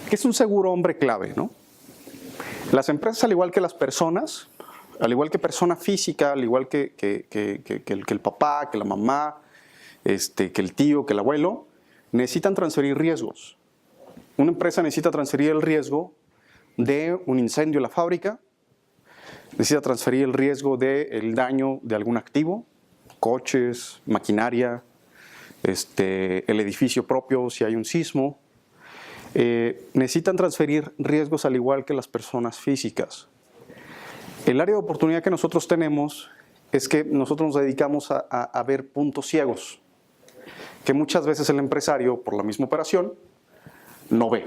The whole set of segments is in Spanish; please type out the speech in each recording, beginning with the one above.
¿Qué es un seguro hombre clave, no? Las empresas, al igual que las personas, al igual que persona física, al igual que el papá, que la mamá, que el tío, que el abuelo, necesitan transferir riesgos. Una empresa necesita transferir el riesgo de un incendio en la fábrica, necesita transferir el riesgo del daño de algún activo, coches, maquinaria, el edificio propio si hay un sismo. Necesitan transferir riesgos al igual que las personas físicas. El área de oportunidad que nosotros tenemos es que nosotros nos dedicamos a ver puntos ciegos, que muchas veces el empresario, por la misma operación, no ve,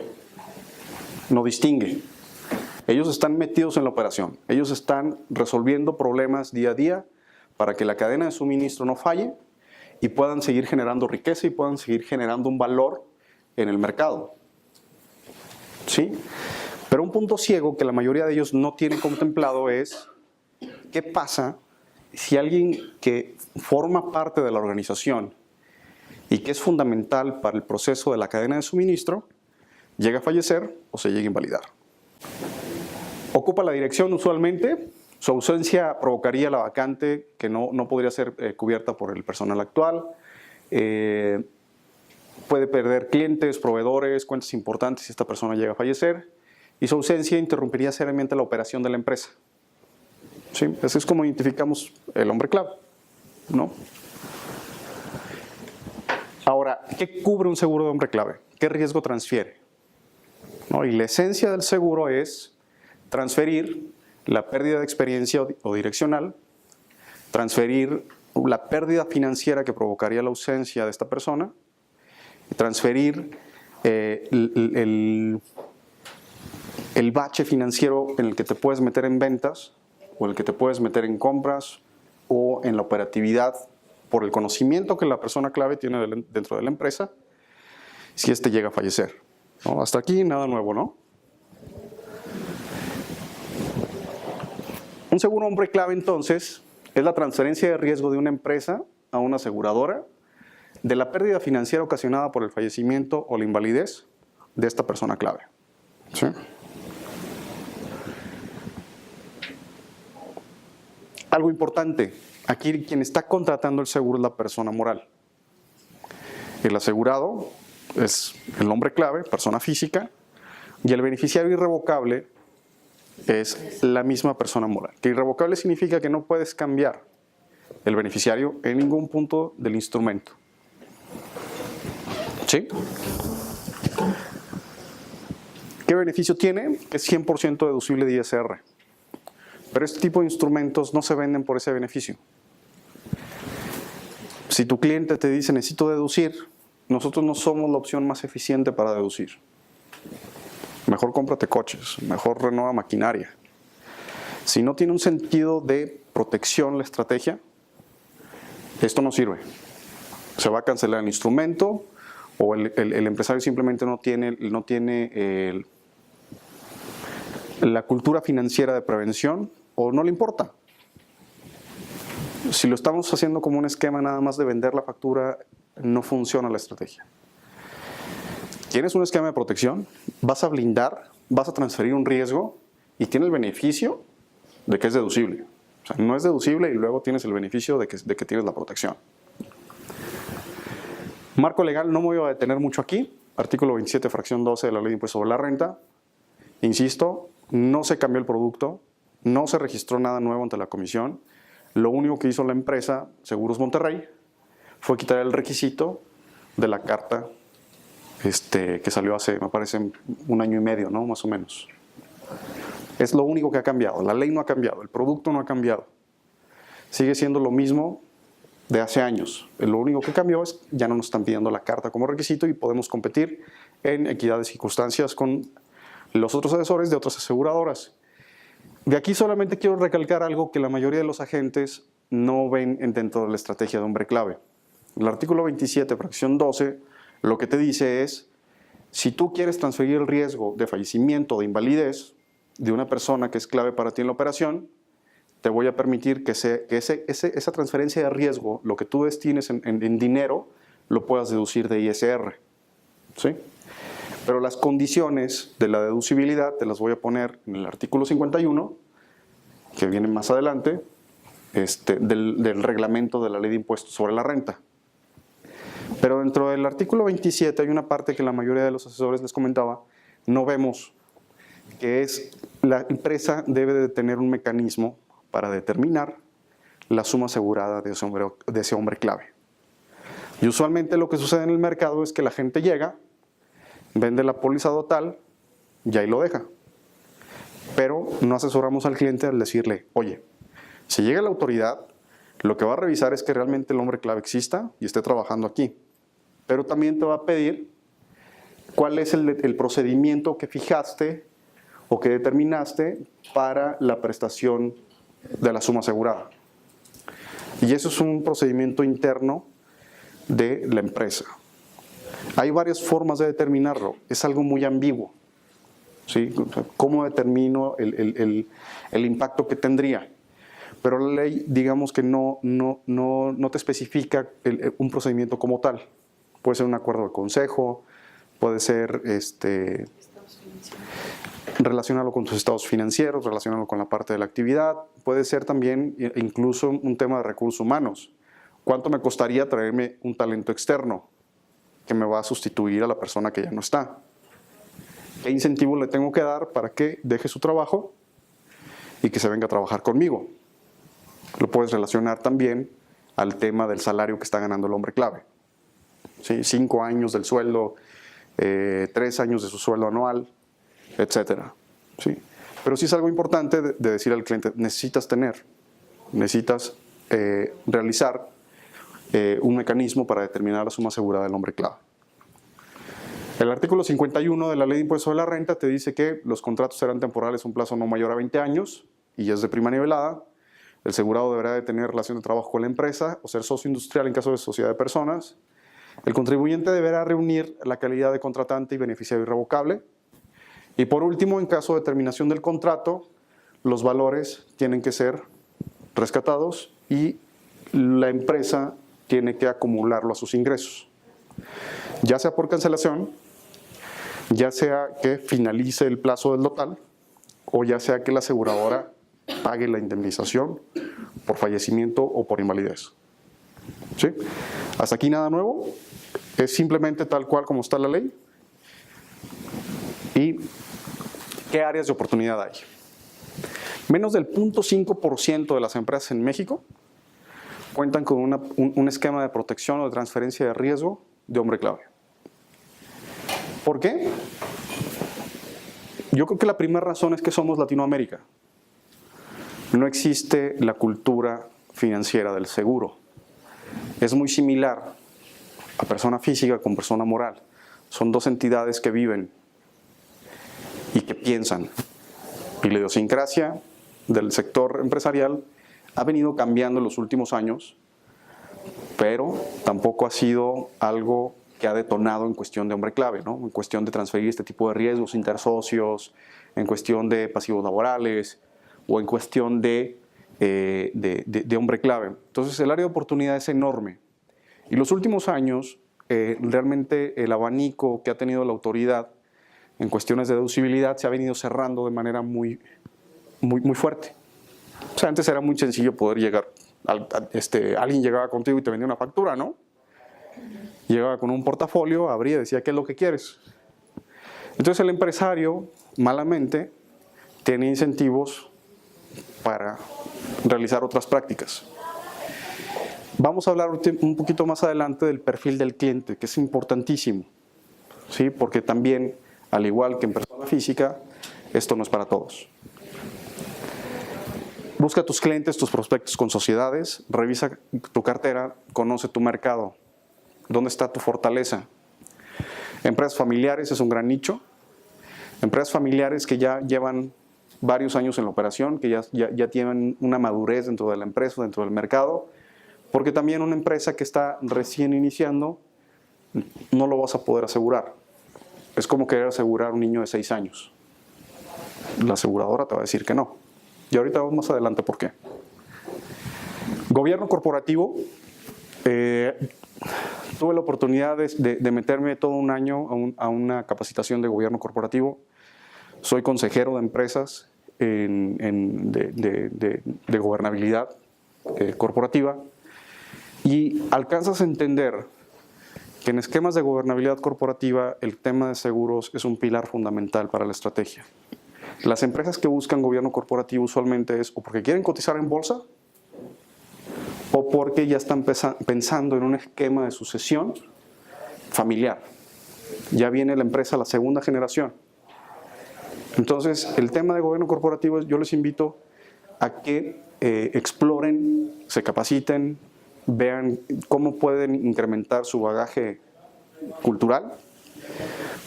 no distingue. Ellos están metidos en la operación, ellos están resolviendo problemas día a día para que la cadena de suministro no falle y puedan seguir generando riqueza y puedan seguir generando un valor en el mercado. ¿Sí? Pero un punto ciego que la mayoría de ellos no tienen contemplado es ¿qué pasa si alguien que forma parte de la organización y que es fundamental para el proceso de la cadena de suministro llega a fallecer o se llega a invalidar? Ocupa la dirección usualmente, su ausencia provocaría la vacante que no podría ser cubierta por el personal actual, puede perder clientes, proveedores, cuentas importantes si esta persona llega a fallecer, y su ausencia interrumpiría seriamente la operación de la empresa. ¿Sí? Así es como identificamos el hombre clave, ¿no? Ahora, ¿qué cubre un seguro de hombre clave? ¿Qué riesgo transfiere? ¿No? Y la esencia del seguro es transferir la pérdida de experiencia o direccional, transferir la pérdida financiera que provocaría la ausencia de esta persona, y transferir el bache financiero en el que te puedes meter en ventas o en el que te puedes meter en compras o en la operatividad por el conocimiento que la persona clave tiene dentro de la empresa si éste llega a fallecer, ¿no? Hasta aquí nada nuevo, ¿no? Un seguro hombre clave entonces es la transferencia de riesgo de una empresa a una aseguradora de la pérdida financiera ocasionada por el fallecimiento o la invalidez de esta persona clave. ¿Sí? Algo importante, aquí quien está contratando el seguro es la persona moral. El asegurado es el hombre clave, persona física, y el beneficiario irrevocable es la misma persona moral. Que irrevocable significa que no puedes cambiar el beneficiario en ningún punto del instrumento. ¿Sí? ¿Qué beneficio tiene? Es 100% deducible de ISR. Pero este tipo de instrumentos no se venden por ese beneficio. Si tu cliente te dice necesito deducir, nosotros no somos la opción más eficiente para deducir. Mejor cómprate coches, mejor renueva maquinaria. Si no tiene un sentido de protección la estrategia, esto no sirve. Se va a cancelar el instrumento o el empresario simplemente no tiene la cultura financiera de prevención o no le importa. Si lo estamos haciendo como un esquema nada más de vender la factura, no funciona la estrategia. Tienes un esquema de protección, vas a blindar, vas a transferir un riesgo y tiene el beneficio de que es deducible. O sea, no es deducible y luego tienes el beneficio de que tienes la protección. Marco legal, no me voy a detener mucho aquí. Artículo 27, fracción 12 de la Ley de Impuesto sobre la Renta. Insisto, no se cambió el producto, no se registró nada nuevo ante la comisión. Lo único que hizo la empresa Seguros Monterrey fue quitar el requisito de la carta que salió hace, me parece, 1 año y medio, ¿no? Más o menos. Es lo único que ha cambiado. La ley no ha cambiado, el producto no ha cambiado. Sigue siendo lo mismo de hace años. Lo único que cambió es ya no nos están pidiendo la carta como requisito y podemos competir en equidad de circunstancias con los otros asesores de otras aseguradoras. De aquí solamente quiero recalcar algo que la mayoría de los agentes no ven dentro de la estrategia de hombre clave. El artículo 27, fracción 12, lo que te dice es, si tú quieres transferir el riesgo de fallecimiento o de invalidez de una persona que es clave para ti en la operación, te voy a permitir que esa transferencia de riesgo, lo que tú destines en dinero, lo puedas deducir de ISR. ¿Sí? Pero las condiciones de la deducibilidad te las voy a poner en el artículo 51, que viene más adelante, del reglamento de la Ley de Impuestos sobre la Renta. Pero dentro del artículo 27 hay una parte que la mayoría de los asesores les comentaba, no vemos, que es la empresa debe de tener un mecanismo para determinar la suma asegurada de ese hombre clave. Y usualmente lo que sucede en el mercado es que la gente llega, vende la póliza total y ahí lo deja. Pero no asesoramos al cliente al decirle, oye, si llega la autoridad, lo que va a revisar es que realmente el hombre clave exista y esté trabajando aquí. Pero también te va a pedir cuál es el procedimiento que fijaste o que determinaste para la prestación de la suma asegurada. Y eso es un procedimiento interno de la empresa. Hay varias formas de determinarlo, es algo muy ambiguo. ¿Sí? ¿Cómo determino el impacto que tendría? Pero la ley, digamos que no te especifica un procedimiento como tal. Puede ser un acuerdo de consejo, puede ser relacionarlo con tus estados financieros, relacionarlo con la parte de la actividad, puede ser también incluso un tema de recursos humanos. ¿Cuánto me costaría traerme un talento externo que me va a sustituir a la persona que ya no está? ¿Qué incentivo le tengo que dar para que deje su trabajo y que se venga a trabajar conmigo? Lo puedes relacionar también al tema del salario que está ganando el hombre clave. ¿Sí? 5 años del sueldo, 3 años de su sueldo anual, etc. ¿Sí? Pero sí es algo importante de decir al cliente, necesitas realizar un mecanismo para determinar la suma asegurada del hombre clave. El artículo 51 de la Ley de Impuestos sobre la Renta te dice que los contratos serán temporales un plazo no mayor a 20 años y es de prima nivelada. El asegurado deberá de tener relación de trabajo con la empresa o ser socio industrial en caso de sociedad de personas. El contribuyente deberá reunir la calidad de contratante y beneficiario irrevocable. Y por último, en caso de terminación del contrato, los valores tienen que ser rescatados y la empresa tiene que acumularlo a sus ingresos. Ya sea por cancelación, ya sea que finalice el plazo del total, o ya sea que la aseguradora pague la indemnización por fallecimiento o por invalidez. ¿Sí? Hasta aquí nada nuevo, es simplemente tal cual como está la ley. ¿Y qué áreas de oportunidad hay? Menos del 0.5% de las empresas en México cuentan con un esquema de protección o de transferencia de riesgo de hombre clave. ¿Por qué? Yo creo que la primera razón es que somos Latinoamérica. No existe la cultura financiera del seguro. Es muy similar a persona física con persona moral. Son dos entidades que viven y que piensan. Y la idiosincrasia del sector empresarial ha venido cambiando en los últimos años, pero tampoco ha sido algo que ha detonado en cuestión de hombre clave, ¿no? En cuestión de transferir este tipo de riesgos intersocios, en cuestión de pasivos laborales o en cuestión de hombre clave. Entonces el área de oportunidad es enorme. Y los últimos años, realmente el abanico que ha tenido la autoridad en cuestiones de deducibilidad se ha venido cerrando de manera muy fuerte. O sea, antes era muy sencillo poder llegar, alguien llegaba contigo y te vendía una factura, ¿no? Llegaba con un portafolio, abría y decía, ¿qué es lo que quieres? Entonces el empresario, malamente, tiene incentivos para realizar otras prácticas. Vamos a hablar un poquito más adelante del perfil del cliente, que es importantísimo, ¿sí? Porque también, al igual que en persona física, esto no es para todos. Busca tus clientes, tus prospectos con sociedades, revisa tu cartera, conoce tu mercado, dónde está tu fortaleza. Empresas familiares es un gran nicho. Empresas familiares que ya llevan varios años en la operación, que ya tienen una madurez dentro de la empresa, dentro del mercado, porque también una empresa que está recién iniciando no lo vas a poder asegurar. Es como querer asegurar a un niño de 6 años. La aseguradora te va a decir que no. Y ahorita vamos más adelante por qué. Gobierno corporativo Tuve la oportunidad de meterme todo un año a una capacitación de gobierno corporativo. Soy consejero de empresas de gobernabilidad corporativa, y alcanzas a entender que en esquemas de gobernabilidad corporativa el tema de seguros es un pilar fundamental para la estrategia. Las empresas que buscan gobierno corporativo usualmente es o porque quieren cotizar en bolsa o porque ya están pensando en un esquema de sucesión familiar. Ya viene la empresa a la segunda generación. Entonces, el tema de gobierno corporativo, yo les invito a que exploren, se capaciten, vean cómo pueden incrementar su bagaje cultural,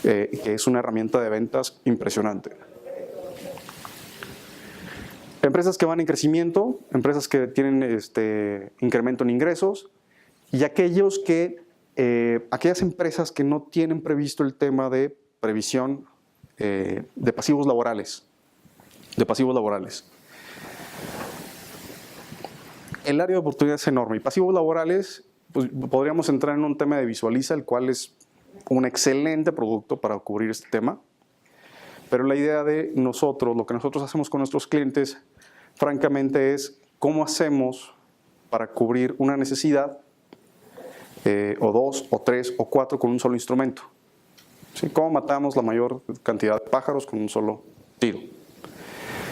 que es una herramienta de ventas impresionante. Empresas que van en crecimiento, empresas que tienen incremento en ingresos, y aquellas empresas que no tienen previsto el tema de previsión de pasivos laborales. El área de oportunidad es enorme. Y pasivos laborales, pues podríamos entrar en un tema de Visualiza, el cual es un excelente producto para cubrir este tema. Pero la idea de nosotros, lo que nosotros hacemos con nuestros clientes, francamente, es cómo hacemos para cubrir una necesidad, o dos, o tres, o cuatro con un solo instrumento. ¿Sí? ¿Cómo matamos la mayor cantidad de pájaros con un solo tiro?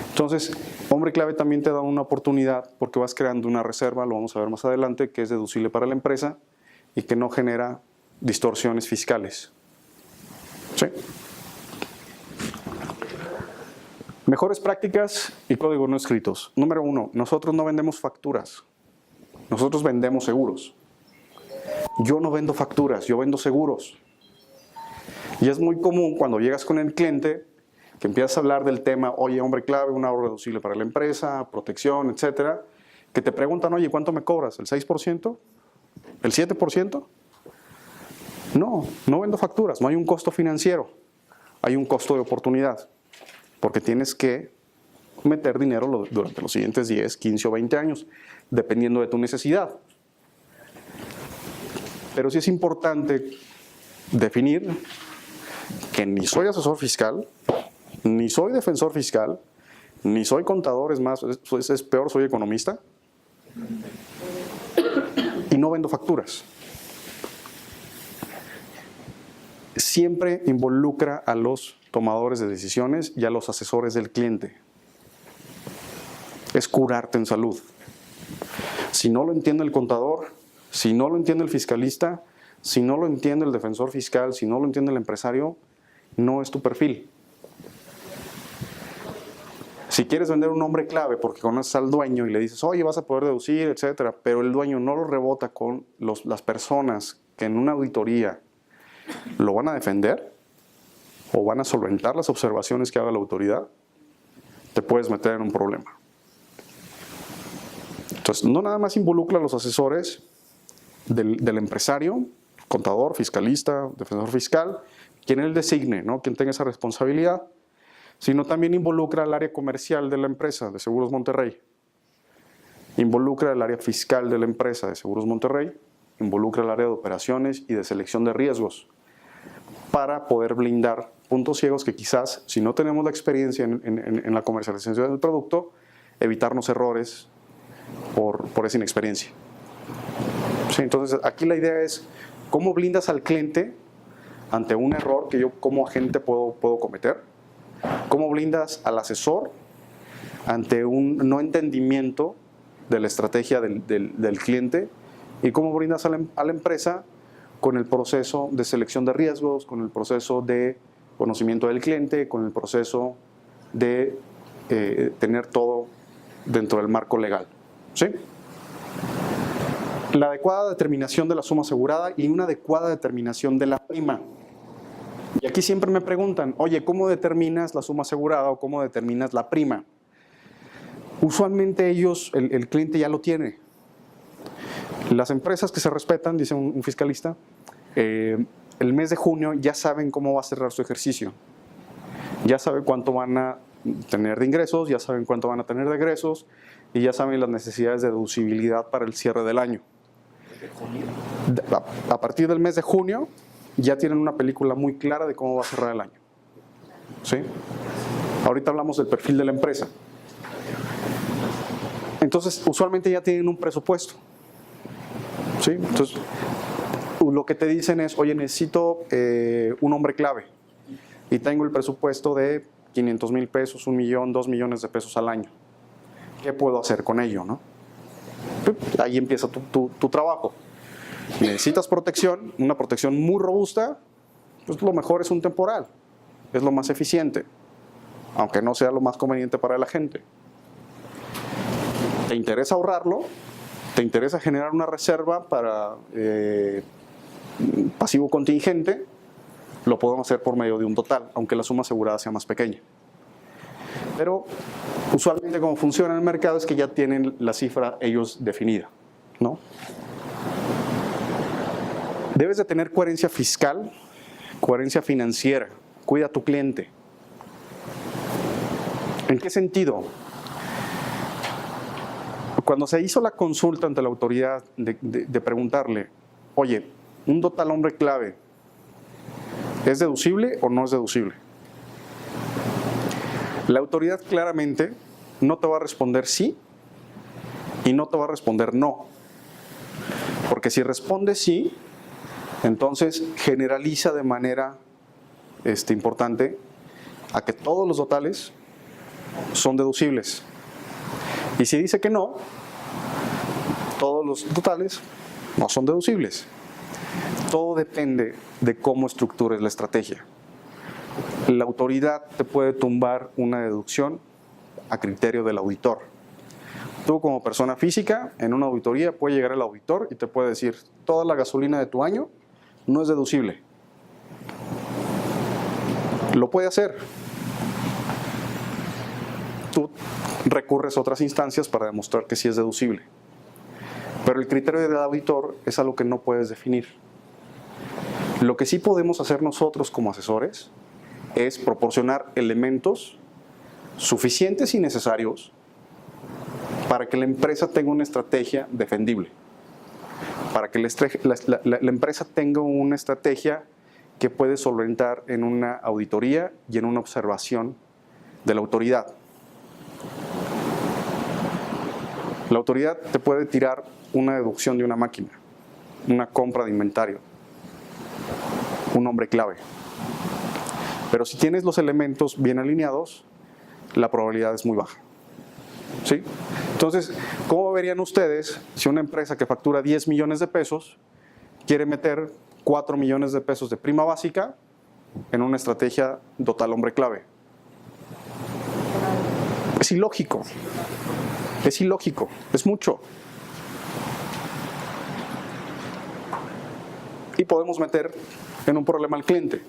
Entonces, Hombre Clave también te da una oportunidad porque vas creando una reserva, lo vamos a ver más adelante, que es deducible para la empresa y que no genera distorsiones fiscales. ¿Sí? Mejores prácticas y códigos no escritos. Número 1, nosotros no vendemos facturas, nosotros vendemos seguros. Yo no vendo facturas, yo vendo seguros. Y es muy común cuando llegas con el cliente que empiezas a hablar del tema, oye, Hombre Clave, un ahorro reducible para la empresa, protección, etcétera, que te preguntan, oye, ¿cuánto me cobras? ¿El 6%? ¿El 7%? No, no vendo facturas, no hay un costo financiero, hay un costo de oportunidad, porque tienes que meter dinero durante los siguientes 10, 15 o 20 años, dependiendo de tu necesidad. Pero sí es importante definir que ni soy asesor fiscal, ni soy defensor fiscal, ni soy contador, es más, es peor, soy economista, y no vendo facturas. Siempre involucra a los tomadores de decisiones y a los asesores del cliente. Es curarte en salud. Si no lo entiende el contador, si no lo entiende el fiscalista, si no lo entiende el defensor fiscal, si no lo entiende el empresario, no es tu perfil. Si quieres vender un Hombre Clave porque conoces al dueño y le dices, oye, vas a poder deducir, etcétera, pero el dueño no lo rebota con las personas que en una auditoría lo van a defender o van a solventar las observaciones que haga la autoridad, te puedes meter en un problema. Entonces, no nada más involucra a los asesores del empresario, contador, fiscalista, defensor fiscal, quien él designe, ¿no? Quien tenga esa responsabilidad, sino también involucra al área comercial de la empresa, de Seguros Monterrey, involucra al área fiscal de la empresa de Seguros Monterrey, involucra el área de operaciones y de selección de riesgos, para poder blindar puntos ciegos que quizás, si no tenemos la experiencia en la comercialización del producto, evitarnos errores por esa inexperiencia. Sí, entonces, aquí la idea es cómo blindas al cliente ante un error que yo como agente puedo cometer. ¿Cómo blindas al asesor ante un no entendimiento de la estrategia del cliente? ¿Y cómo brindas a la empresa con el proceso de selección de riesgos, con el proceso de conocimiento del cliente, con el proceso de tener todo dentro del marco legal? ¿Sí? La adecuada determinación de la suma asegurada y una adecuada determinación de la prima. Y aquí siempre me preguntan, oye, ¿cómo determinas la suma asegurada o cómo determinas la prima? Usualmente el cliente ya lo tiene. Las empresas que se respetan, dice un fiscalista, el mes de junio ya saben cómo va a cerrar su ejercicio. Ya saben cuánto van a tener de ingresos, ya saben cuánto van a tener de egresos y ya saben las necesidades de deducibilidad para el cierre del año. A partir del mes de junio ya tienen una película muy clara de cómo va a cerrar el año. ¿Sí? Ahorita hablamos del perfil de la empresa. Entonces, usualmente ya tienen un presupuesto. ¿Sí? Entonces, lo que te dicen es, oye, necesito un hombre clave y tengo el presupuesto de 500,000 pesos, 1 millón, 2 millones de pesos al año. ¿Qué puedo hacer con ello, no? Ahí empieza tu trabajo. Necesitas protección, una protección muy robusta, pues lo mejor es un temporal, es lo más eficiente, aunque no sea lo más conveniente para la gente. ¿Te interesa ahorrarlo? ¿Te interesa generar una reserva para pasivo contingente? Lo podemos hacer por medio de un total, aunque la suma asegurada sea más pequeña. Pero usualmente como funciona en el mercado es que ya tienen la cifra ellos definida, ¿no? Debes de tener coherencia fiscal, coherencia financiera. Cuida a tu cliente. ¿En qué sentido? Cuando se hizo la consulta ante la autoridad de preguntarle, oye, un total hombre clave, ¿es deducible o no es deducible? La autoridad claramente no te va a responder sí y no te va a responder no. Porque si responde sí, entonces generaliza de manera importante a que todos los totales son deducibles. Y si dice que no, todos los totales no son deducibles. Todo depende de cómo estructures la estrategia. La autoridad te puede tumbar una deducción a criterio del auditor. Tú como persona física, en una auditoría puede llegar el auditor y te puede decir, toda la gasolina de tu año no es deducible. Lo puede hacer. Tú recurres a otras instancias para demostrar que sí es deducible. Pero el criterio del auditor es algo que no puedes definir. Lo que sí podemos hacer nosotros como asesores es proporcionar elementos suficientes y necesarios para que la empresa tenga una estrategia defendible, para que la empresa tenga una estrategia que puede solventar en una auditoría y en una observación de la autoridad. La autoridad te puede tirar una deducción de una máquina, una compra de inventario, un hombre clave. Pero si tienes los elementos bien alineados, la probabilidad es muy baja. ¿Sí? Entonces, ¿cómo verían ustedes si una empresa que factura 10 millones de pesos quiere meter 4 millones de pesos de prima básica en una estrategia total hombre clave? Es ilógico. Es ilógico. Es mucho. Y podemos meter en un problema al cliente.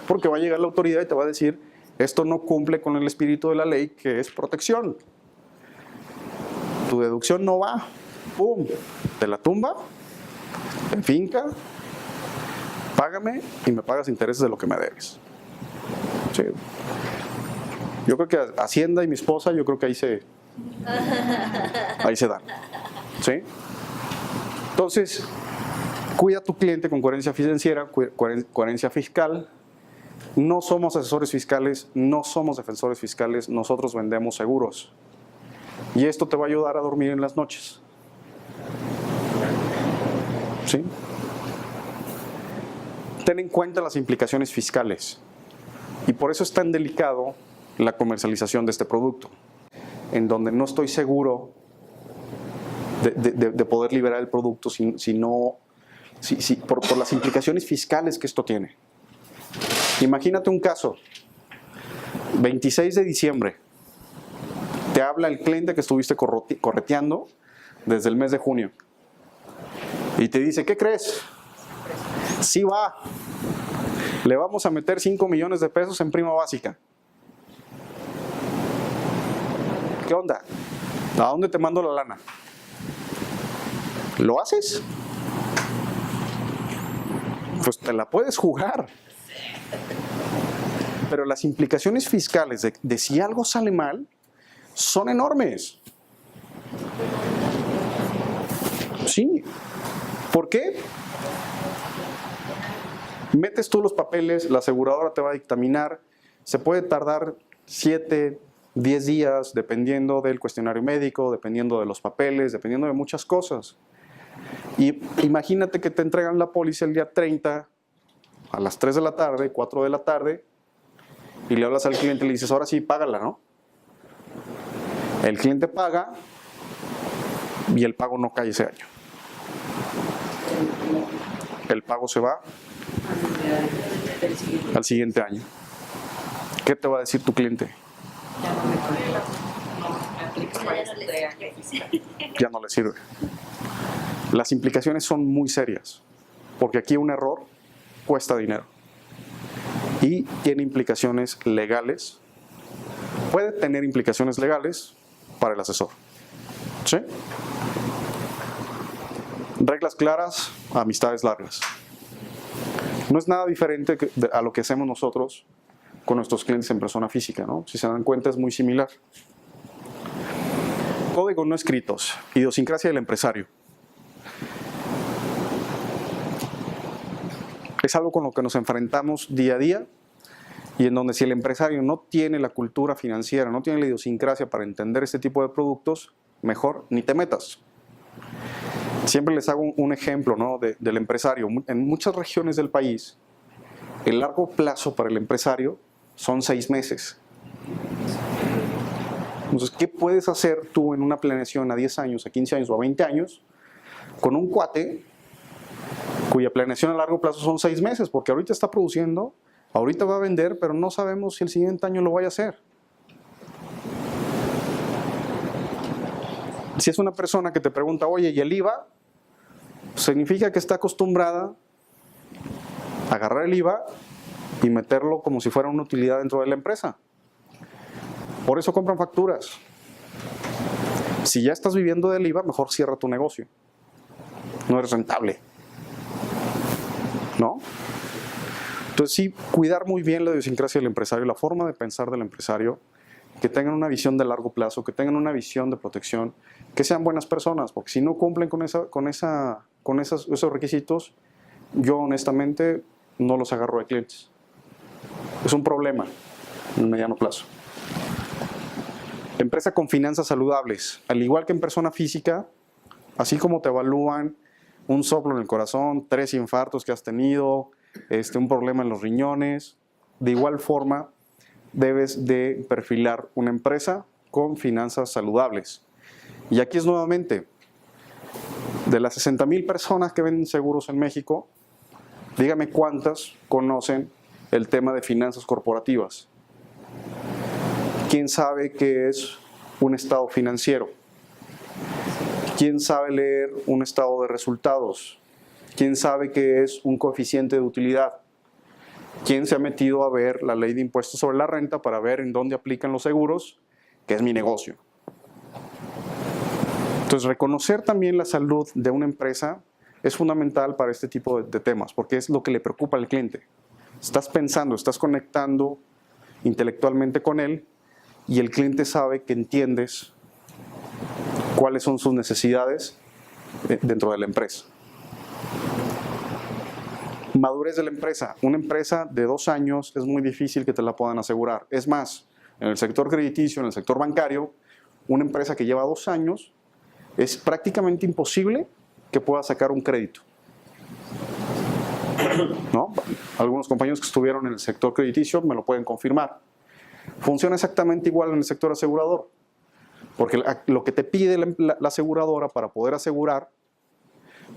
Porque va a llegar la autoridad y te va a decir, esto no cumple con el espíritu de la ley, que es protección. Tu deducción no va, ¡pum!, te la tumba, te finca, págame y me pagas intereses de lo que me debes. Sí. Yo creo que Hacienda y mi esposa, yo creo que ahí se dan. ¿Sí? Entonces, cuida a tu cliente con coherencia financiera, coherencia fiscal. No somos asesores fiscales, no somos defensores fiscales, nosotros vendemos seguros. Y esto te va a ayudar a dormir en las noches. ¿Sí? Ten en cuenta las implicaciones fiscales. Y por eso es tan delicado la comercialización de este producto, en donde no estoy seguro de poder liberar el producto por las implicaciones fiscales que esto tiene. Imagínate un caso, 26 de diciembre, te habla el cliente que estuviste correteando desde el mes de junio y te dice, ¿qué crees? Sí va, le vamos a meter 5 millones de pesos en prima básica. ¿Qué onda? ¿A dónde te mando la lana? ¿Lo haces? Pues te la puedes jugar. Pero las implicaciones fiscales de si algo sale mal son enormes. Sí. ¿Por qué? Metes tú los papeles, la aseguradora te va a dictaminar, se puede tardar 7, 10 días, dependiendo del cuestionario médico, dependiendo de los papeles, dependiendo de muchas cosas. Y imagínate que te entregan la póliza el día 30, a las 3 de la tarde, 4 de la tarde, y le hablas al cliente y le dices, ahora sí, págala, ¿no? El cliente paga y el pago no cae ese año. El pago se va al siguiente año. ¿Qué te va a decir tu cliente? Ya no le sirve. Las implicaciones son muy serias, porque aquí un error cuesta dinero y tiene implicaciones legales. Puede tener implicaciones legales para el asesor. ¿Sí? Reglas claras, amistades largas. No es nada diferente a lo que hacemos nosotros con nuestros clientes en persona física, ¿no? Si se dan cuenta, es muy similar. Códigos no escritos, idiosincrasia del empresario. Es algo con lo que nos enfrentamos día a día y en donde si el empresario no tiene la cultura financiera, no tiene la idiosincrasia para entender este tipo de productos, mejor ni te metas. Siempre les hago un ejemplo, ¿no? del empresario. En muchas regiones del país, el largo plazo para el empresario son 6 meses. Entonces, ¿qué puedes hacer tú en una planeación a 10 años, a 15 años o a 20 años con un cuate cuya planeación a largo plazo son 6 meses? Porque ahorita está produciendo, ahorita va a vender, pero no sabemos si el siguiente año lo vaya a hacer. Si es una persona que te pregunta, oye, ¿y el IVA? Significa que está acostumbrada a agarrar el IVA y meterlo como si fuera una utilidad dentro de la empresa. Por eso compran facturas. Si ya estás viviendo del IVA, mejor cierra tu negocio. No eres rentable, ¿no? Entonces sí, cuidar muy bien la idiosincrasia del empresario, la forma de pensar del empresario, que tengan una visión de largo plazo, que tengan una visión de protección, que sean buenas personas, porque si no cumplen con esos requisitos, yo honestamente no los agarro de clientes. Es un problema en el mediano plazo. Empresa con finanzas saludables. Al igual que en persona física, así como te evalúan un soplo en el corazón, 3 infartos que has tenido, un problema en los riñones, de igual forma debes de perfilar una empresa con finanzas saludables. Y aquí es nuevamente, de las 60,000 personas que venden seguros en México, dígame cuántas conocen el tema de finanzas corporativas. ¿Quién sabe qué es un estado financiero? ¿Quién sabe leer un estado de resultados? ¿Quién sabe qué es un coeficiente de utilidad? ¿Quién se ha metido a ver la ley de impuestos sobre la renta para ver en dónde aplican los seguros? Que es mi negocio. Entonces, reconocer también la salud de una empresa es fundamental para este tipo de temas, porque es lo que le preocupa al cliente. Estás pensando, estás conectando intelectualmente con él y el cliente sabe que entiendes cuáles son sus necesidades dentro de la empresa. Madurez de la empresa. Una empresa de 2 años es muy difícil que te la puedan asegurar. Es más, en el sector crediticio, en el sector bancario, una empresa que lleva 2 años es prácticamente imposible que pueda sacar un crédito, ¿no? Algunos compañeros que estuvieron en el sector crediticio me lo pueden confirmar. Funciona exactamente igual en el sector asegurador, porque lo que te pide la aseguradora para poder asegurar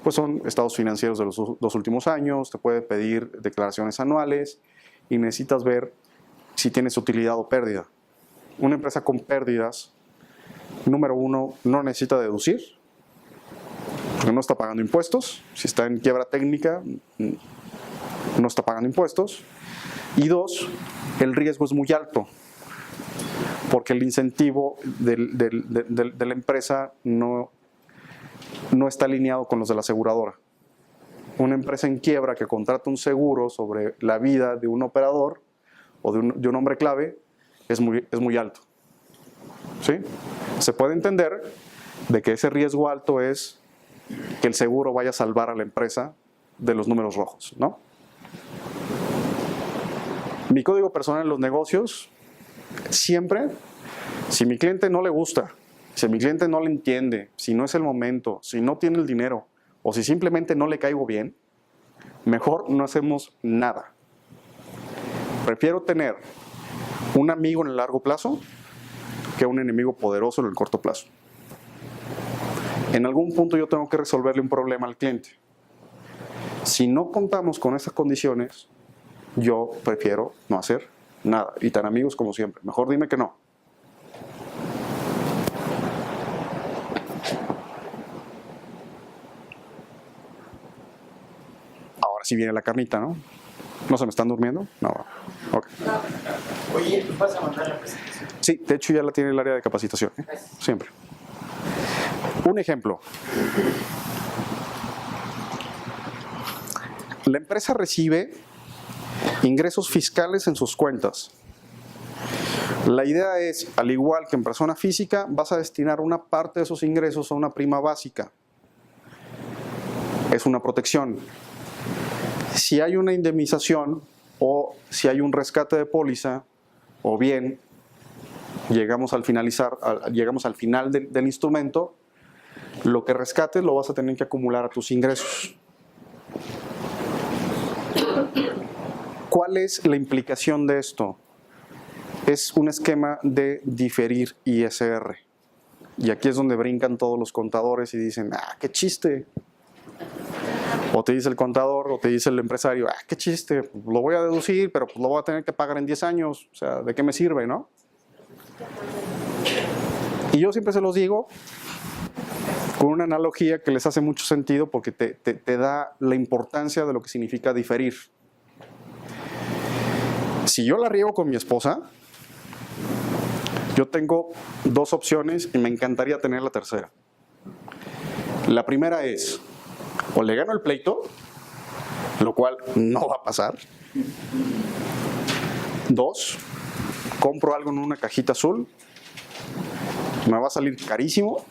pues son estados financieros de los 2 últimos años, te puede pedir declaraciones anuales y necesitas ver si tienes utilidad o pérdida. Una empresa con pérdidas, número 1, no necesita deducir, porque no está pagando impuestos. Si está en quiebra técnica, no está pagando impuestos. Y 2, el riesgo es muy alto, porque el incentivo de la empresa no está alineado con los de la aseguradora. Una empresa en quiebra que contrata un seguro sobre la vida de un operador o de un hombre clave es muy alto. ¿Sí? Se puede entender de que ese riesgo alto es que el seguro vaya a salvar a la empresa de los números rojos, ¿no? Mi código personal en los negocios, siempre, si mi cliente no le gusta, si mi cliente no le entiende, si no es el momento, si no tiene el dinero, o si simplemente no le caigo bien, mejor no hacemos nada. Prefiero tener un amigo en el largo plazo que un enemigo poderoso en el corto plazo. En algún punto yo tengo que resolverle un problema al cliente. Si no contamos con esas condiciones, yo prefiero no hacer nada. Y tan amigos como siempre. Mejor dime que no. Ahora sí viene la carnita, ¿no? ¿No se me están durmiendo? No. Ok. Oye, ¿tú vas a mandar la presentación? Sí, de hecho ya la tiene el área de capacitación, ¿eh? Siempre. Un ejemplo. La empresa recibe ingresos fiscales en sus cuentas. La idea es, al igual que en persona física, vas a destinar una parte de esos ingresos a una prima básica. Es una protección. Si hay una indemnización o si hay un rescate de póliza, o bien llegamos al final del instrumento, lo que rescates lo vas a tener que acumular a tus ingresos. ¿Cuál es la implicación de esto? Es un esquema de diferir ISR. Y aquí es donde brincan todos los contadores y dicen, qué chiste. O te dice el contador o te dice el empresario, qué chiste, lo voy a deducir, pero pues lo voy a tener que pagar en 10 años. O sea, ¿de qué me sirve, no? Y yo siempre se los digo con una analogía que les hace mucho sentido porque te da la importancia de lo que significa diferir. Si yo la riego con mi esposa, yo tengo dos opciones y me encantaría tener la tercera. La primera es, o le gano el pleito, lo cual no va a pasar. 2, compro algo en una cajita azul, me va a salir carísimo,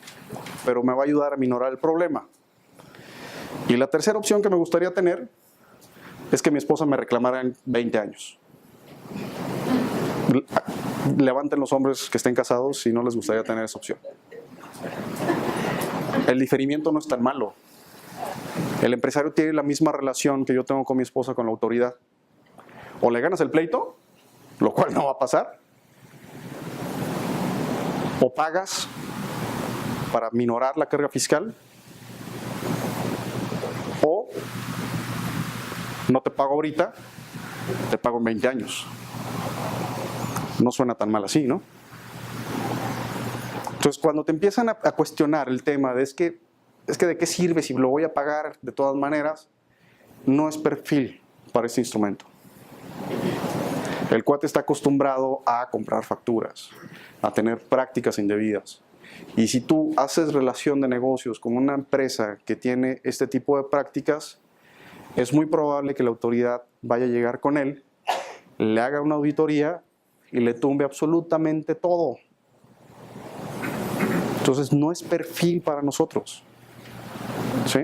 pero me va a ayudar a minorar el problema. Y la tercera opción que me gustaría tener es que mi esposa me reclamara en 20 años. Levanten los hombres que estén casados si no les gustaría tener esa opción. El diferimiento no es tan malo. El empresario tiene la misma relación que yo tengo con mi esposa con la autoridad. O le ganas el pleito, lo cual no va a pasar, o pagas para minorar la carga fiscal, o no te pago ahorita, te pago en 20 años. No suena tan mal así, ¿no? Entonces, cuando te empiezan a cuestionar el tema de es que de qué sirve si lo voy a pagar de todas maneras, no es perfil para este instrumento. El cuate está acostumbrado a comprar facturas, a tener prácticas indebidas. Y si tú haces relación de negocios con una empresa que tiene este tipo de prácticas, es muy probable que la autoridad vaya a llegar con él, le haga una auditoría y le tumbe absolutamente todo. Entonces no es perfil para nosotros. ¿Sí?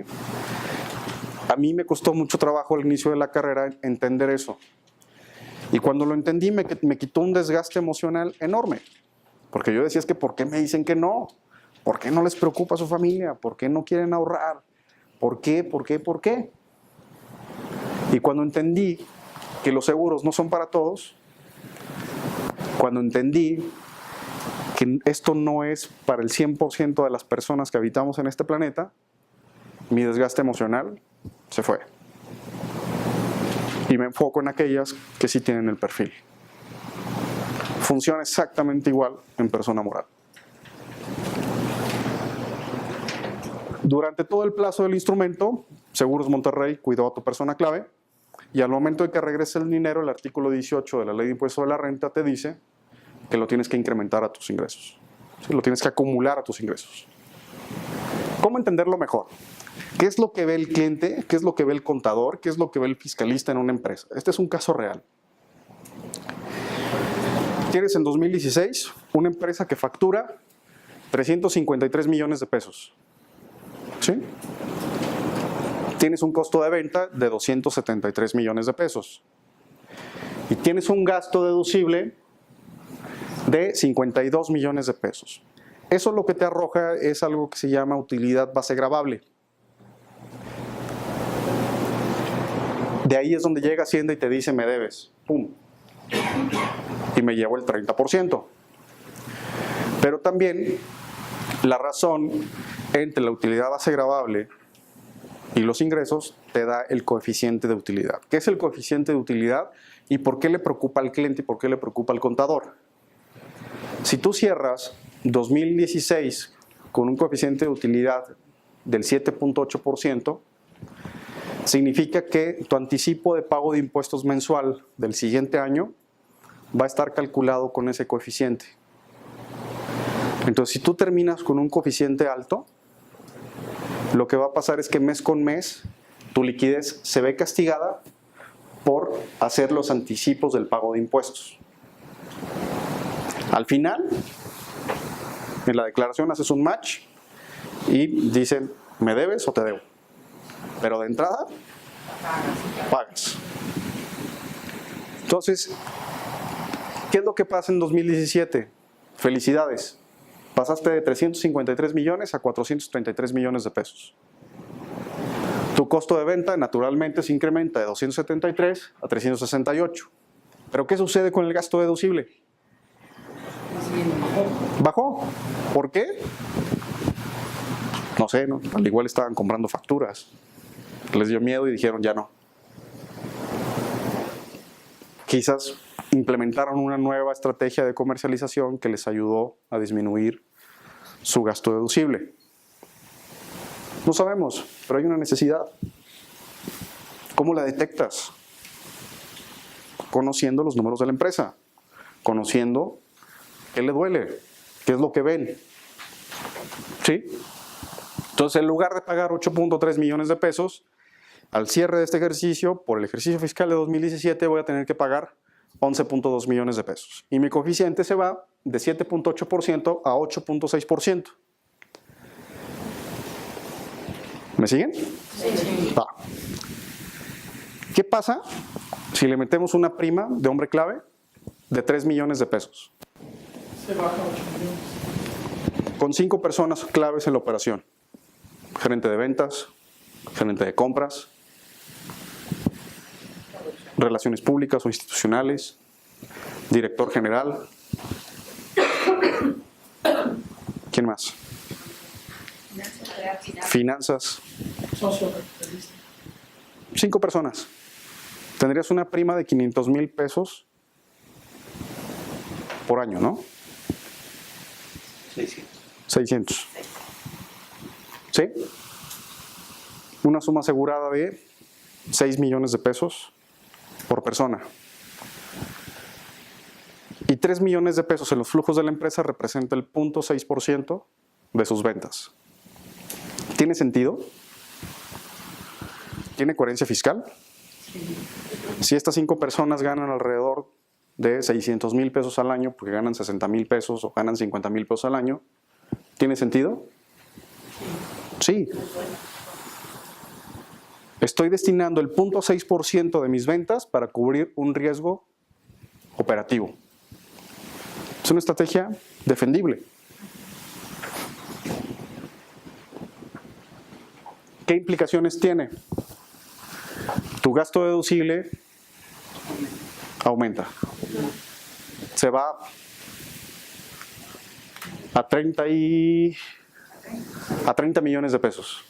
A mí me costó mucho trabajo al inicio de la carrera entender eso. Y cuando lo entendí me quitó un desgaste emocional enorme. Porque yo decía, es que ¿por qué me dicen que no? ¿Por qué no les preocupa a su familia? ¿Por qué no quieren ahorrar? ¿Por qué? ¿Por qué? ¿Por qué? Y cuando entendí que los seguros no son para todos, cuando entendí que esto no es para el 100% de las personas que habitamos en este planeta, mi desgaste emocional se fue. Y me enfoco en aquellas que sí tienen el perfil. Funciona exactamente igual en persona moral. Durante todo el plazo del instrumento, Seguros Monterrey cuidó a tu persona clave y al momento de que regrese el dinero, el artículo 18 de la Ley de Impuesto de la Renta te dice que lo tienes que incrementar a tus ingresos. ¿Sí? Lo tienes que acumular a tus ingresos. ¿Cómo entenderlo mejor? ¿Qué es lo que ve el cliente? ¿Qué es lo que ve el contador? ¿Qué es lo que ve el fiscalista en una empresa? Este es un caso real. Tienes en 2016 una empresa que factura 353 millones de pesos. ¿Sí? tienes un costo de venta de 273 millones de pesos. Y tienes un gasto deducible de 52 millones de pesos. Eso lo que te arroja es algo que se llama utilidad base gravable. De ahí es donde llega Hacienda y te dice, me debes. ¡Pum! Y me llevo el 30%. Pero también la razón entre la utilidad base gravable y los ingresos te da el coeficiente de utilidad. ¿Qué es el coeficiente de utilidad y por qué le preocupa al cliente y por qué le preocupa al contador? Si tú cierras 2016 con un coeficiente de utilidad del 7.8%, significa que tu anticipo de pago de impuestos mensual del siguiente año va a estar calculado con ese coeficiente. Entonces, si tú terminas con un coeficiente alto, lo que va a pasar es que mes con mes tu liquidez se ve castigada por hacer los anticipos del pago de impuestos. Al final, en la declaración haces un match y dicen, ¿me debes o te debo? Pero de entrada, pagas. Entonces, ¿qué es lo que pasa en 2017? Felicidades. Pasaste de 353 millones a 433 millones de pesos. Tu costo de venta naturalmente se incrementa de 273 a 368. ¿Pero qué sucede con el gasto deducible? Bajó. ¿Por qué? No sé, ¿no? Al igual estaban comprando facturas. Les dio miedo y dijeron ya no. Quizás implementaron una nueva estrategia de comercialización que les ayudó a disminuir su gasto deducible. No sabemos, pero hay una necesidad. ¿Cómo la detectas? Conociendo los números de la empresa, conociendo qué le duele, qué es lo que ven. ¿Sí? Entonces, en lugar de pagar 8.3 millones de pesos, al cierre de este ejercicio, por el ejercicio fiscal de 2017, voy a tener que pagar 11.2 millones de pesos. Y mi coeficiente se va de 7.8% a 8.6%. ¿Me siguen? Sí. Va. ¿Qué pasa si le metemos una prima de hombre clave de 3 millones de pesos? Se baja 8 millones. Con 5 personas claves en la operación. Gerente de ventas, gerente de compras, relaciones públicas o institucionales, director general. ¿Quién más? Finanzas. Socio capitalista. 5 personas. Tendrías una prima de 500,000 pesos por año, ¿no? 600. ¿Sí? Una suma asegurada de 6 millones de pesos por persona. Y 3 millones de pesos en los flujos de la empresa representa el 0.6% de sus ventas. ¿Tiene sentido? ¿Tiene coherencia fiscal? Si estas 5 personas ganan alrededor de 600,000 pesos al año, porque ganan 60,000 pesos o ganan 50,000 pesos al año, ¿tiene sentido? Sí. Estoy destinando el 0.6% de mis ventas para cubrir un riesgo operativo. Es una estrategia defendible. ¿Qué implicaciones tiene? Tu gasto deducible aumenta. Se va a 30 millones de pesos.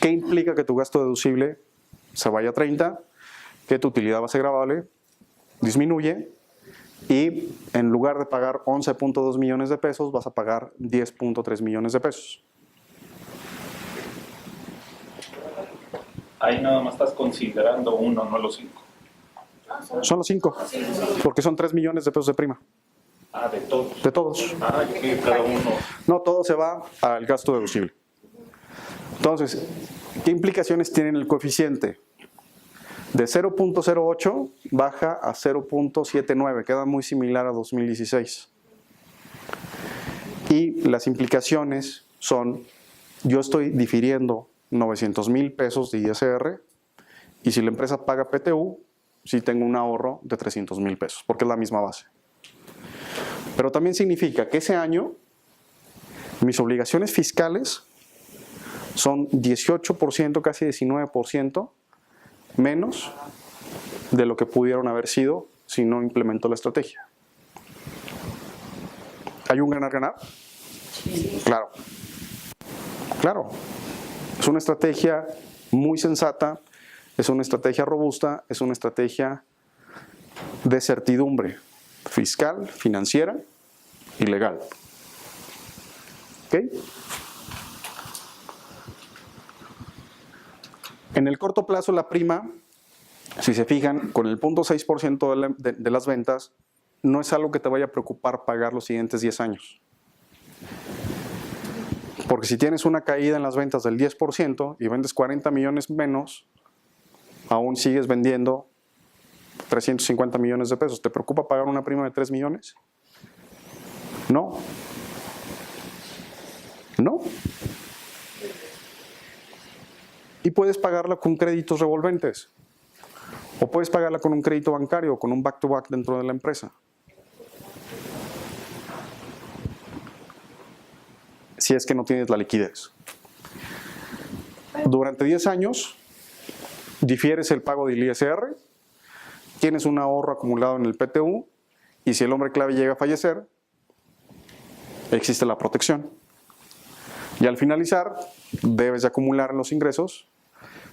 ¿Qué implica que tu gasto deducible se vaya a 30? Que tu utilidad base gravable disminuye y en lugar de pagar 11.2 millones de pesos vas a pagar 10.3 millones de pesos. Ahí nada más estás considerando uno, no los 5. Son los 5, porque son 3 millones de pesos de prima. Ah, de todos. De todos. Ah, yo creo que cada uno. No, todo se va al gasto deducible. Entonces, ¿qué implicaciones tiene el coeficiente? De 0.08 baja a 0.79, queda muy similar a 2016. Y las implicaciones son, yo estoy difiriendo 900,000 pesos de ISR, y si la empresa paga PTU, sí tengo un ahorro de 300,000 pesos, porque es la misma base. Pero también significa que ese año mis obligaciones fiscales son 18%, casi 19% menos de lo que pudieron haber sido si no implemento la estrategia. ¿Hay un ganar-ganar? Claro. Claro. Es una estrategia muy sensata, es una estrategia robusta, es una estrategia de certidumbre fiscal, financiera y legal. ¿Ok? En el corto plazo, la prima, si se fijan, con el 0.6% de las ventas, no es algo que te vaya a preocupar pagar los siguientes 10 años. Porque si tienes una caída en las ventas del 10% y vendes 40 millones menos, aún sigues vendiendo 350 millones de pesos. ¿Te preocupa pagar una prima de 3 millones? No. No. Y puedes pagarla con créditos revolventes. O puedes pagarla con un crédito bancario o con un back-to-back dentro de la empresa. Si es que no tienes la liquidez. Durante 10 años, difieres el pago del ISR, tienes un ahorro acumulado en el PTU, y si el hombre clave llega a fallecer, existe la protección. Y al finalizar, debes de acumular los ingresos.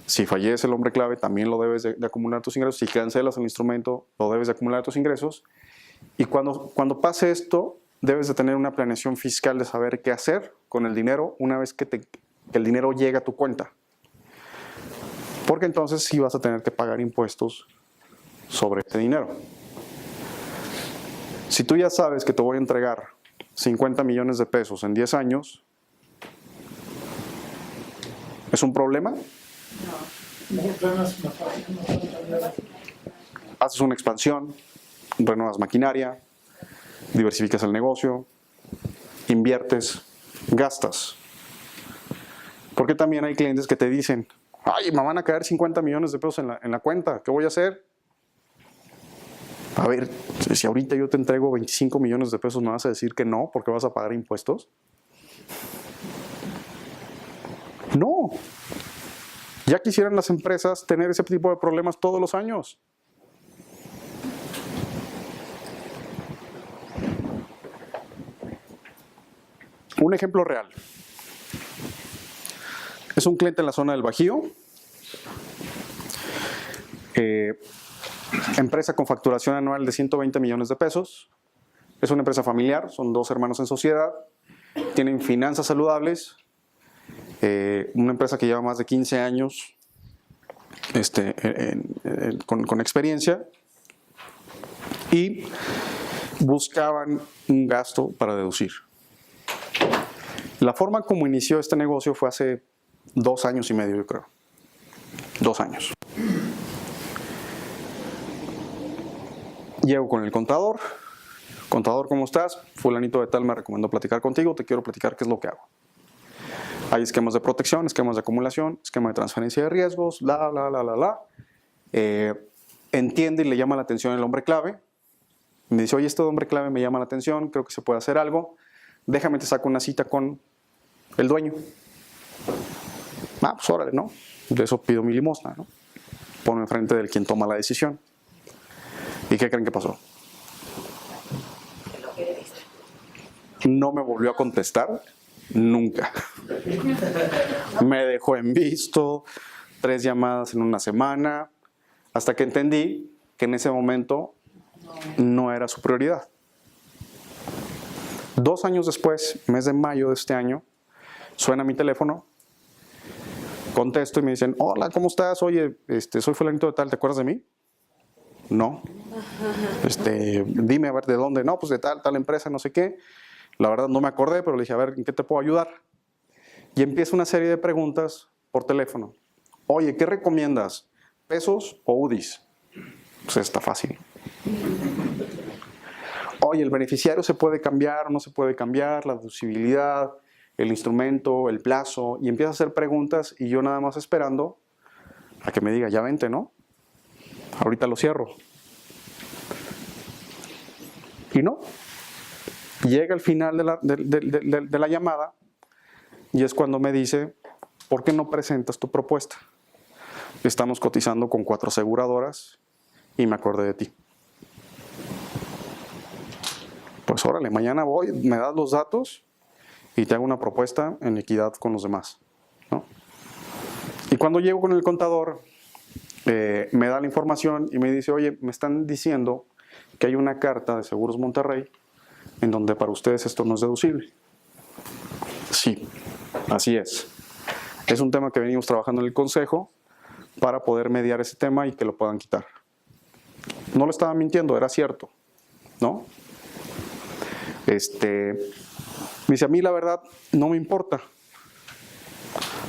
Si fallece el hombre clave, también lo debes de acumular tus ingresos. Si cancelas el instrumento, lo debes de acumular tus ingresos. Y cuando pase esto, debes de tener una planeación fiscal de saber qué hacer con el dinero una vez que el dinero llega a tu cuenta. Porque entonces sí vas a tener que pagar impuestos sobre ese dinero. Si tú ya sabes que te voy a entregar 50 millones de pesos en 10 años, ¿es un problema? No, ganas una rentabilidad. Haces una expansión, renuevas maquinaria, diversificas el negocio, inviertes, gastas. Porque también hay clientes que te dicen, ay, me van a caer 50 millones de pesos en la cuenta, ¿qué voy a hacer? A ver, si ahorita yo te entrego 25 millones de pesos, ¿me vas a decir que no porque vas a pagar impuestos? No. Ya quisieran las empresas tener ese tipo de problemas todos los años. Un ejemplo real. Es un cliente en la zona del Bajío. Empresa con facturación anual de 120 millones de pesos. Es una empresa familiar, son 2 hermanos en sociedad. Tienen finanzas saludables. Una empresa que lleva más de 15 años con experiencia. Y buscaban un gasto para deducir. La forma como inició este negocio fue hace 2 años y medio, yo creo. 2 años. Llego con el contador. Contador, ¿cómo estás? Fulanito de tal me recomendó platicar contigo. Te quiero platicar qué es lo que hago. Hay esquemas de protección, esquemas de acumulación, esquema de transferencia de riesgos, entiende y le llama la atención el hombre clave. Me dice, oye, este hombre clave me llama la atención, creo que se puede hacer algo. Déjame te saco una cita con el dueño. Pues órale, ¿no? De eso pido mi limosna, ¿no? Ponme enfrente del quien toma la decisión. ¿Y qué creen que pasó? No me volvió a contestar nunca. Me dejó en visto, 3 llamadas en una semana, hasta que entendí que en ese momento no era su prioridad. 2 años después, mes de mayo de este año, suena mi teléfono, contesto y me dicen, hola, ¿cómo estás? Oye, soy fulanito de tal, ¿te acuerdas de mí? No. Dime, a ver, ¿de dónde? No, pues de tal empresa, no sé qué. La verdad no me acordé, pero le dije, a ver, ¿en qué te puedo ayudar? Y empieza una serie de preguntas por teléfono. Oye, ¿qué recomiendas? ¿Pesos o UDIs? Pues está fácil. Oye, ¿el beneficiario se puede cambiar o no se puede cambiar? La deducibilidad, el instrumento, el plazo, y empieza a hacer preguntas y yo nada más esperando a que me diga, ya vente, ¿no? Ahorita lo cierro. Y no. Llega al final de la llamada y es cuando me dice, ¿por qué no presentas tu propuesta? Estamos cotizando con 4 aseguradoras y me acordé de ti. Pues órale, mañana voy, me das los datos y te hago una propuesta en equidad con los demás, ¿no? Y cuando llego con el contador, me da la información y me dice, oye, me están diciendo que hay una carta de Seguros Monterrey en donde para ustedes esto no es deducible. Sí, así es. Es un tema que venimos trabajando en el consejo para poder mediar ese tema y que lo puedan quitar. No le estaba mintiendo, era cierto, ¿no? Me dice, a mí la verdad no me importa,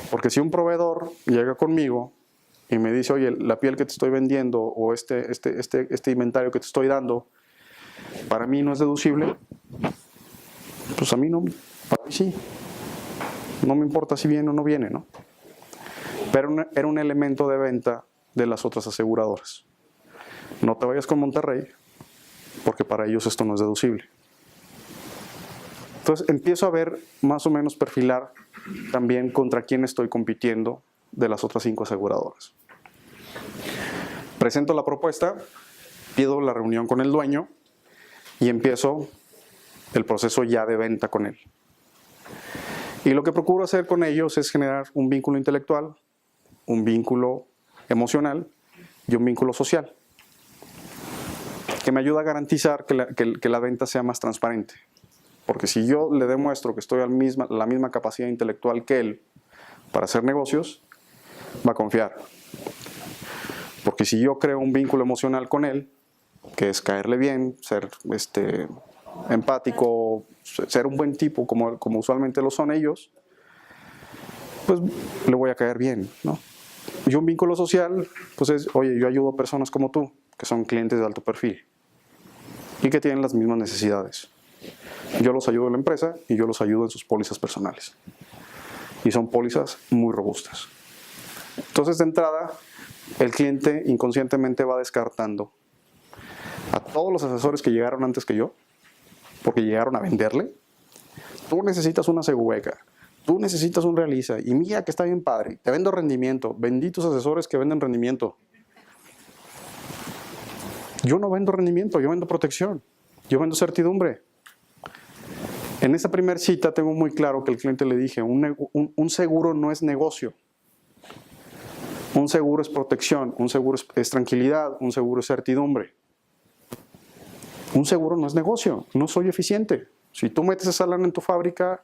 porque si un proveedor llega conmigo y me dice, oye, la piel que te estoy vendiendo o este inventario que te estoy dando, para mí no es deducible, pues a mí no, para mí sí. No me importa si viene o no viene, ¿no? Pero era un elemento de venta de las otras aseguradoras. No te vayas con Monterrey, porque para ellos esto no es deducible. Entonces empiezo a ver, más o menos perfilar también contra quién estoy compitiendo de las otras 5 aseguradoras. Presento la propuesta, pido la reunión con el dueño y empiezo el proceso ya de venta con él. Y lo que procuro hacer con ellos es generar un vínculo intelectual, un vínculo emocional y un vínculo social, que me ayuda a garantizar que la venta sea más transparente. Porque si yo le demuestro que estoy a la misma capacidad intelectual que él para hacer negocios, va a confiar. Porque si yo creo un vínculo emocional con él, que es caerle bien, ser empático, ser un buen tipo como usualmente lo son ellos, pues le voy a caer bien, ¿no? Y un vínculo social, pues es, oye, yo ayudo a personas como tú, que son clientes de alto perfil y que tienen las mismas necesidades. Yo los ayudo en la empresa y yo los ayudo en sus pólizas personales. Y son pólizas muy robustas. Entonces, de entrada, el cliente inconscientemente va descartando a todos los asesores que llegaron antes que yo, porque llegaron a venderle. Tú necesitas una Segubeca, tú necesitas un Realiza, y mira que está bien padre, te vendo rendimiento, benditos asesores que venden rendimiento. Yo no vendo rendimiento, yo vendo protección, yo vendo certidumbre. En esa primera cita tengo muy claro que al cliente le dije, un seguro no es negocio. Un seguro es protección, un seguro es tranquilidad, un seguro es certidumbre. Un seguro no es negocio, no soy eficiente. Si tú metes esa lana en tu fábrica,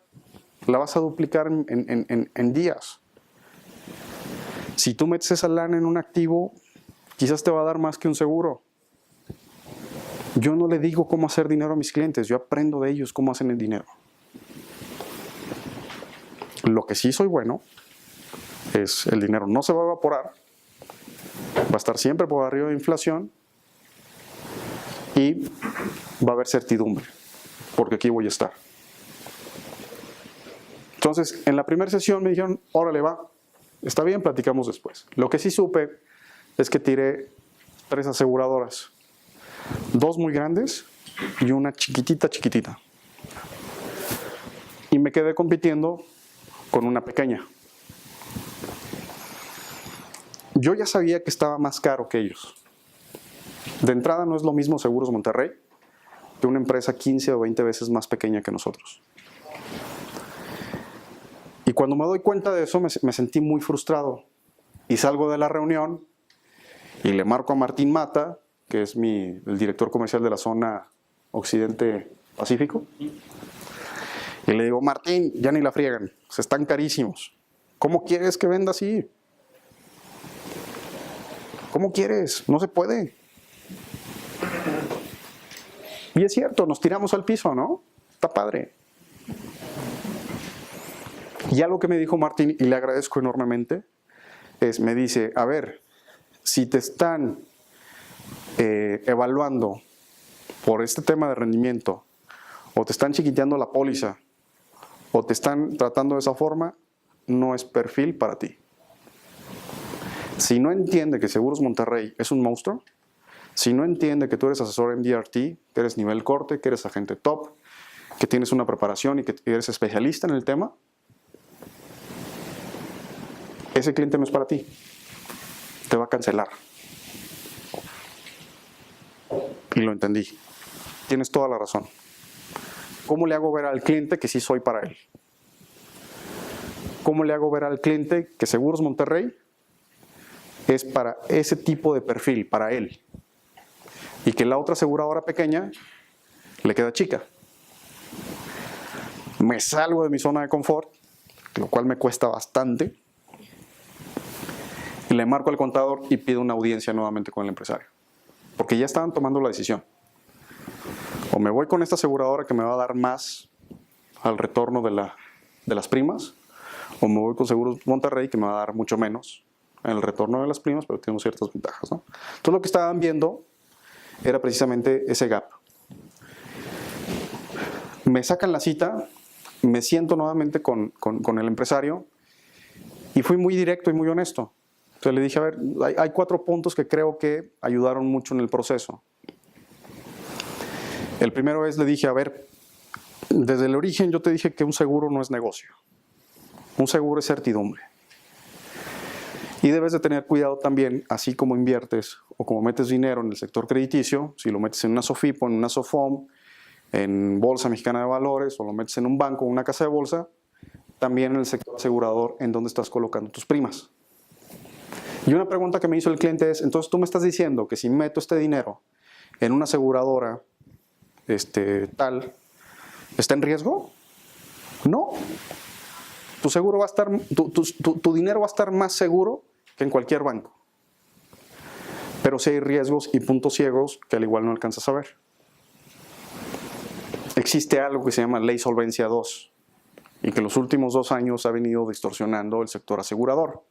la vas a duplicar en días. Si tú metes esa lana en un activo, quizás te va a dar más que un seguro. Yo no le digo cómo hacer dinero a mis clientes, yo aprendo de ellos cómo hacen el dinero. Lo que sí soy bueno es el dinero no se va a evaporar, va a estar siempre por arriba de inflación y va a haber certidumbre, porque aquí voy a estar. Entonces, en la primera sesión me dijeron, órale va, está bien, platicamos después. Lo que sí supe es que tiré 3 aseguradoras, 2 muy grandes y una chiquitita. Y me quedé compitiendo con una pequeña. Yo ya sabía que estaba más caro que ellos. De entrada no es lo mismo Seguros Monterrey que una empresa 15 o 20 veces más pequeña que nosotros. Y cuando me doy cuenta de eso me sentí muy frustrado. Y salgo de la reunión y le marco a Martín Mata, que es el director comercial de la zona Occidente Pacífico. Y le digo, Martín, ya ni la friegan, se están carísimos. ¿Cómo quieres que venda así? ¿Cómo quieres? No se puede. Y es cierto, nos tiramos al piso, ¿no? Está padre. Y algo que me dijo Martín, y le agradezco enormemente, me dice, a ver, si te están evaluando por este tema de rendimiento, o te están chiquiteando la póliza, o te están tratando de esa forma, no es perfil para ti. Si no entiende que Seguros Monterrey es un monstruo, si no entiende que tú eres asesor en DRT, que eres nivel corte, que eres agente top, que tienes una preparación y que eres especialista en el tema, ese cliente no es para ti. Te va a cancelar. Y lo entendí. Tienes toda la razón. ¿Cómo le hago ver al cliente que sí soy para él? ¿Cómo le hago ver al cliente que Seguros Monterrey es para ese tipo de perfil, para él? Y que la otra aseguradora pequeña le queda chica. Me salgo de mi zona de confort, lo cual me cuesta bastante. Y le marco al contador y pido una audiencia nuevamente con el empresario. Porque ya estaban tomando la decisión. O me voy con esta aseguradora que me va a dar más al retorno de las primas, o me voy con Seguros Monterrey que me va a dar mucho menos en el retorno de las primas, pero tengo ciertas ventajas, ¿no? Entonces lo que estaban viendo era precisamente ese gap. Me sacan la cita, me siento nuevamente con el empresario y fui muy directo y muy honesto. Entonces le dije, a ver, hay 4 puntos que creo que ayudaron mucho en el proceso. El primero es, le dije, a ver, desde el origen yo te dije que un seguro no es negocio. Un seguro es certidumbre. Y debes de tener cuidado también, así como inviertes o como metes dinero en el sector crediticio, si lo metes en una SOFIPO, en una SOFOM, en Bolsa Mexicana de Valores, o lo metes en un banco o una casa de bolsa, también en el sector asegurador, en donde estás colocando tus primas. Y una pregunta que me hizo el cliente es, entonces tú me estás diciendo que si meto este dinero en una aseguradora tal, ¿está en riesgo? No. Tu seguro va a estar, tu dinero va a estar más seguro que en cualquier banco. Pero sí hay riesgos y puntos ciegos que al igual no alcanzas a ver. Existe algo que se llama Ley Solvencia II y que en los últimos 2 años ha venido distorsionando el sector asegurador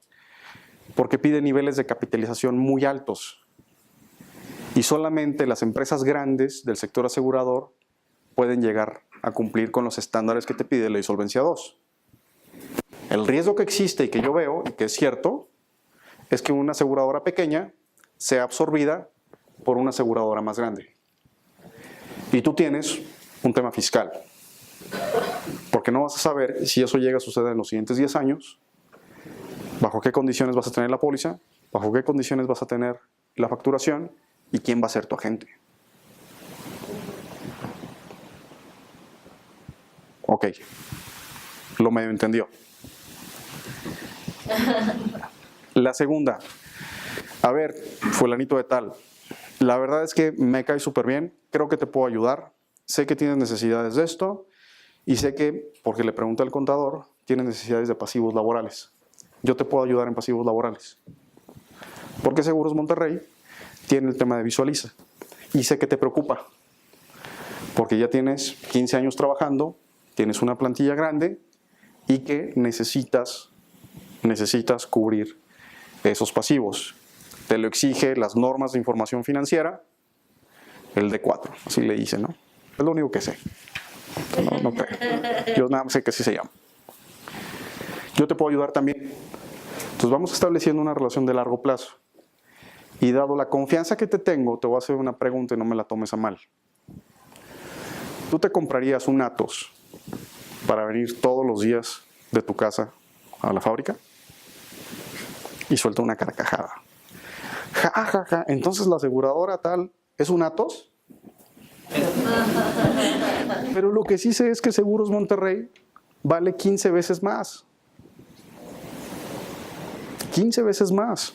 porque pide niveles de capitalización muy altos y solamente las empresas grandes del sector asegurador pueden llegar a cumplir con los estándares que te pide Ley Solvencia II. El riesgo que existe y que yo veo, y que es cierto, es que una aseguradora pequeña sea absorbida por una aseguradora más grande. Y tú tienes un tema fiscal. Porque no vas a saber si eso llega a suceder en los siguientes 10 años, bajo qué condiciones vas a tener la póliza, bajo qué condiciones vas a tener la facturación y quién va a ser tu agente. Ok, lo medio entendió. La segunda, a ver, fulanito de tal, la verdad es que me cae súper bien, creo que te puedo ayudar, sé que tienes necesidades de esto y sé que, porque le pregunté al contador, tienes necesidades de pasivos laborales. Yo te puedo ayudar en pasivos laborales. Porque Seguros Monterrey tiene el tema de Visualiza y sé que te preocupa, porque ya tienes 15 años trabajando, tienes una plantilla grande y que necesitas cubrir esos pasivos. Te lo exige las normas de información financiera, el D4, así le dice, ¿no? Es lo único que sé. No creo. Yo nada más sé que así se llama. Yo te puedo ayudar también. Entonces vamos estableciendo una relación de largo plazo. Y dado la confianza que te tengo, te voy a hacer una pregunta y no me la tomes a mal. ¿Tú te comprarías un Atos para venir todos los días de tu casa a la fábrica? Y suelta una carcajada. Ja, ja, ja. Entonces la aseguradora tal es un Atos. Pero lo que sí sé es que Seguros Monterrey vale 15 veces más. 15 veces más.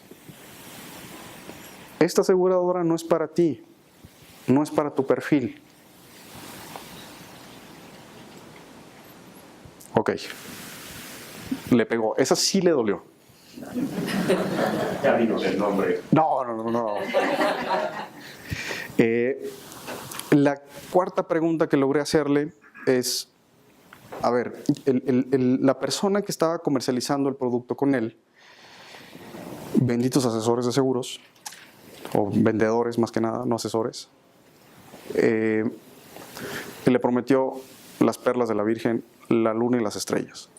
Esta aseguradora no es para ti, no es para tu perfil. Ok, le pegó, esa sí le dolió. Ya dinos el nombre. No. La cuarta pregunta que logré hacerle es, a ver, la persona que estaba comercializando el producto con él, benditos asesores de seguros, o vendedores más que nada, no asesores, le prometió las perlas de la Virgen, la luna y las estrellas.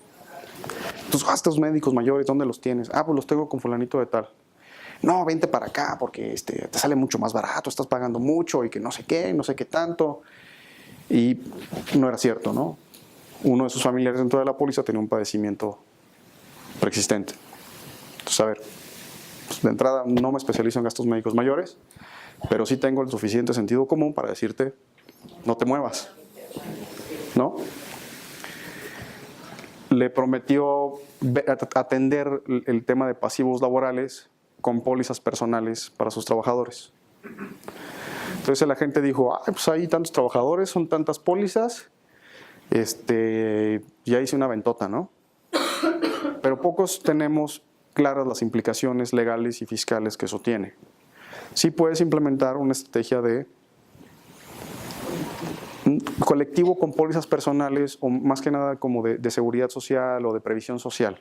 Tus gastos médicos mayores, ¿dónde los tienes? Ah, pues los tengo con fulanito de tal. No, vente para acá porque te sale mucho más barato, estás pagando mucho y que no sé qué tanto. Y no era cierto, ¿no? Uno de sus familiares dentro de la póliza tenía un padecimiento preexistente. Entonces, a ver, pues de entrada no me especializo en gastos médicos mayores, pero sí tengo el suficiente sentido común para decirte, no te muevas, ¿no? Le prometió atender el tema de pasivos laborales con pólizas personales para sus trabajadores. Entonces el agente dijo, pues hay tantos trabajadores, son tantas pólizas, ya hice una ventota, ¿no? Pero pocos tenemos claras las implicaciones legales y fiscales que eso tiene. Sí puedes implementar una estrategia de colectivo con pólizas personales o más que nada como de seguridad social o de previsión social,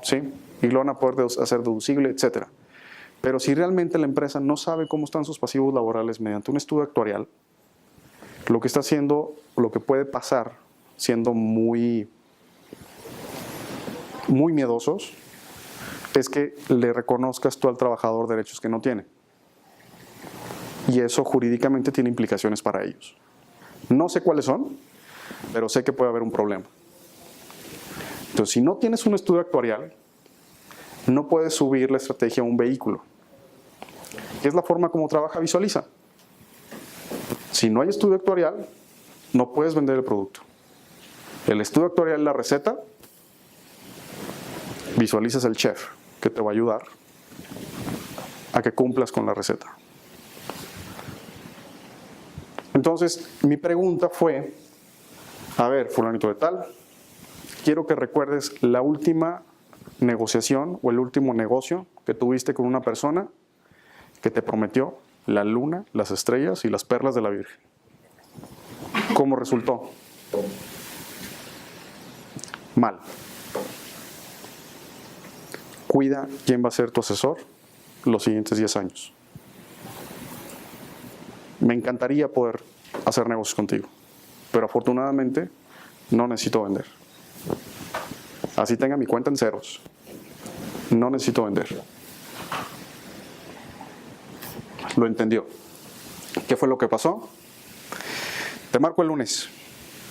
¿sí? Y lo van a poder hacer deducible, etcétera. Pero si realmente la empresa no sabe cómo están sus pasivos laborales mediante un estudio actuarial, lo que está haciendo, lo que puede pasar, siendo muy miedosos, es que le reconozcas tú al trabajador derechos que no tiene. Y eso jurídicamente tiene implicaciones para ellos. No sé cuáles son, pero sé que puede haber un problema. Entonces, si no tienes un estudio actuarial, no puedes subir la estrategia a un vehículo. ¿Qué es la forma como trabaja Visualiza? Si no hay estudio actuarial, no puedes vender el producto. El estudio actuarial es la receta, Visualiza es el chef que te va a ayudar a que cumplas con la receta. Entonces, mi pregunta fue, a ver, fulanito de tal, quiero que recuerdes la última negociación o el último negocio que tuviste con una persona que te prometió la luna, las estrellas y las perlas de la Virgen. ¿Cómo resultó? Mal. Cuida quién va a ser tu asesor los siguientes 10 años. Me encantaría poder hacer negocios contigo, pero afortunadamente no necesito vender. Así tenga mi cuenta en ceros, no necesito vender. Lo entendió. ¿Qué fue lo que pasó? Te marco el lunes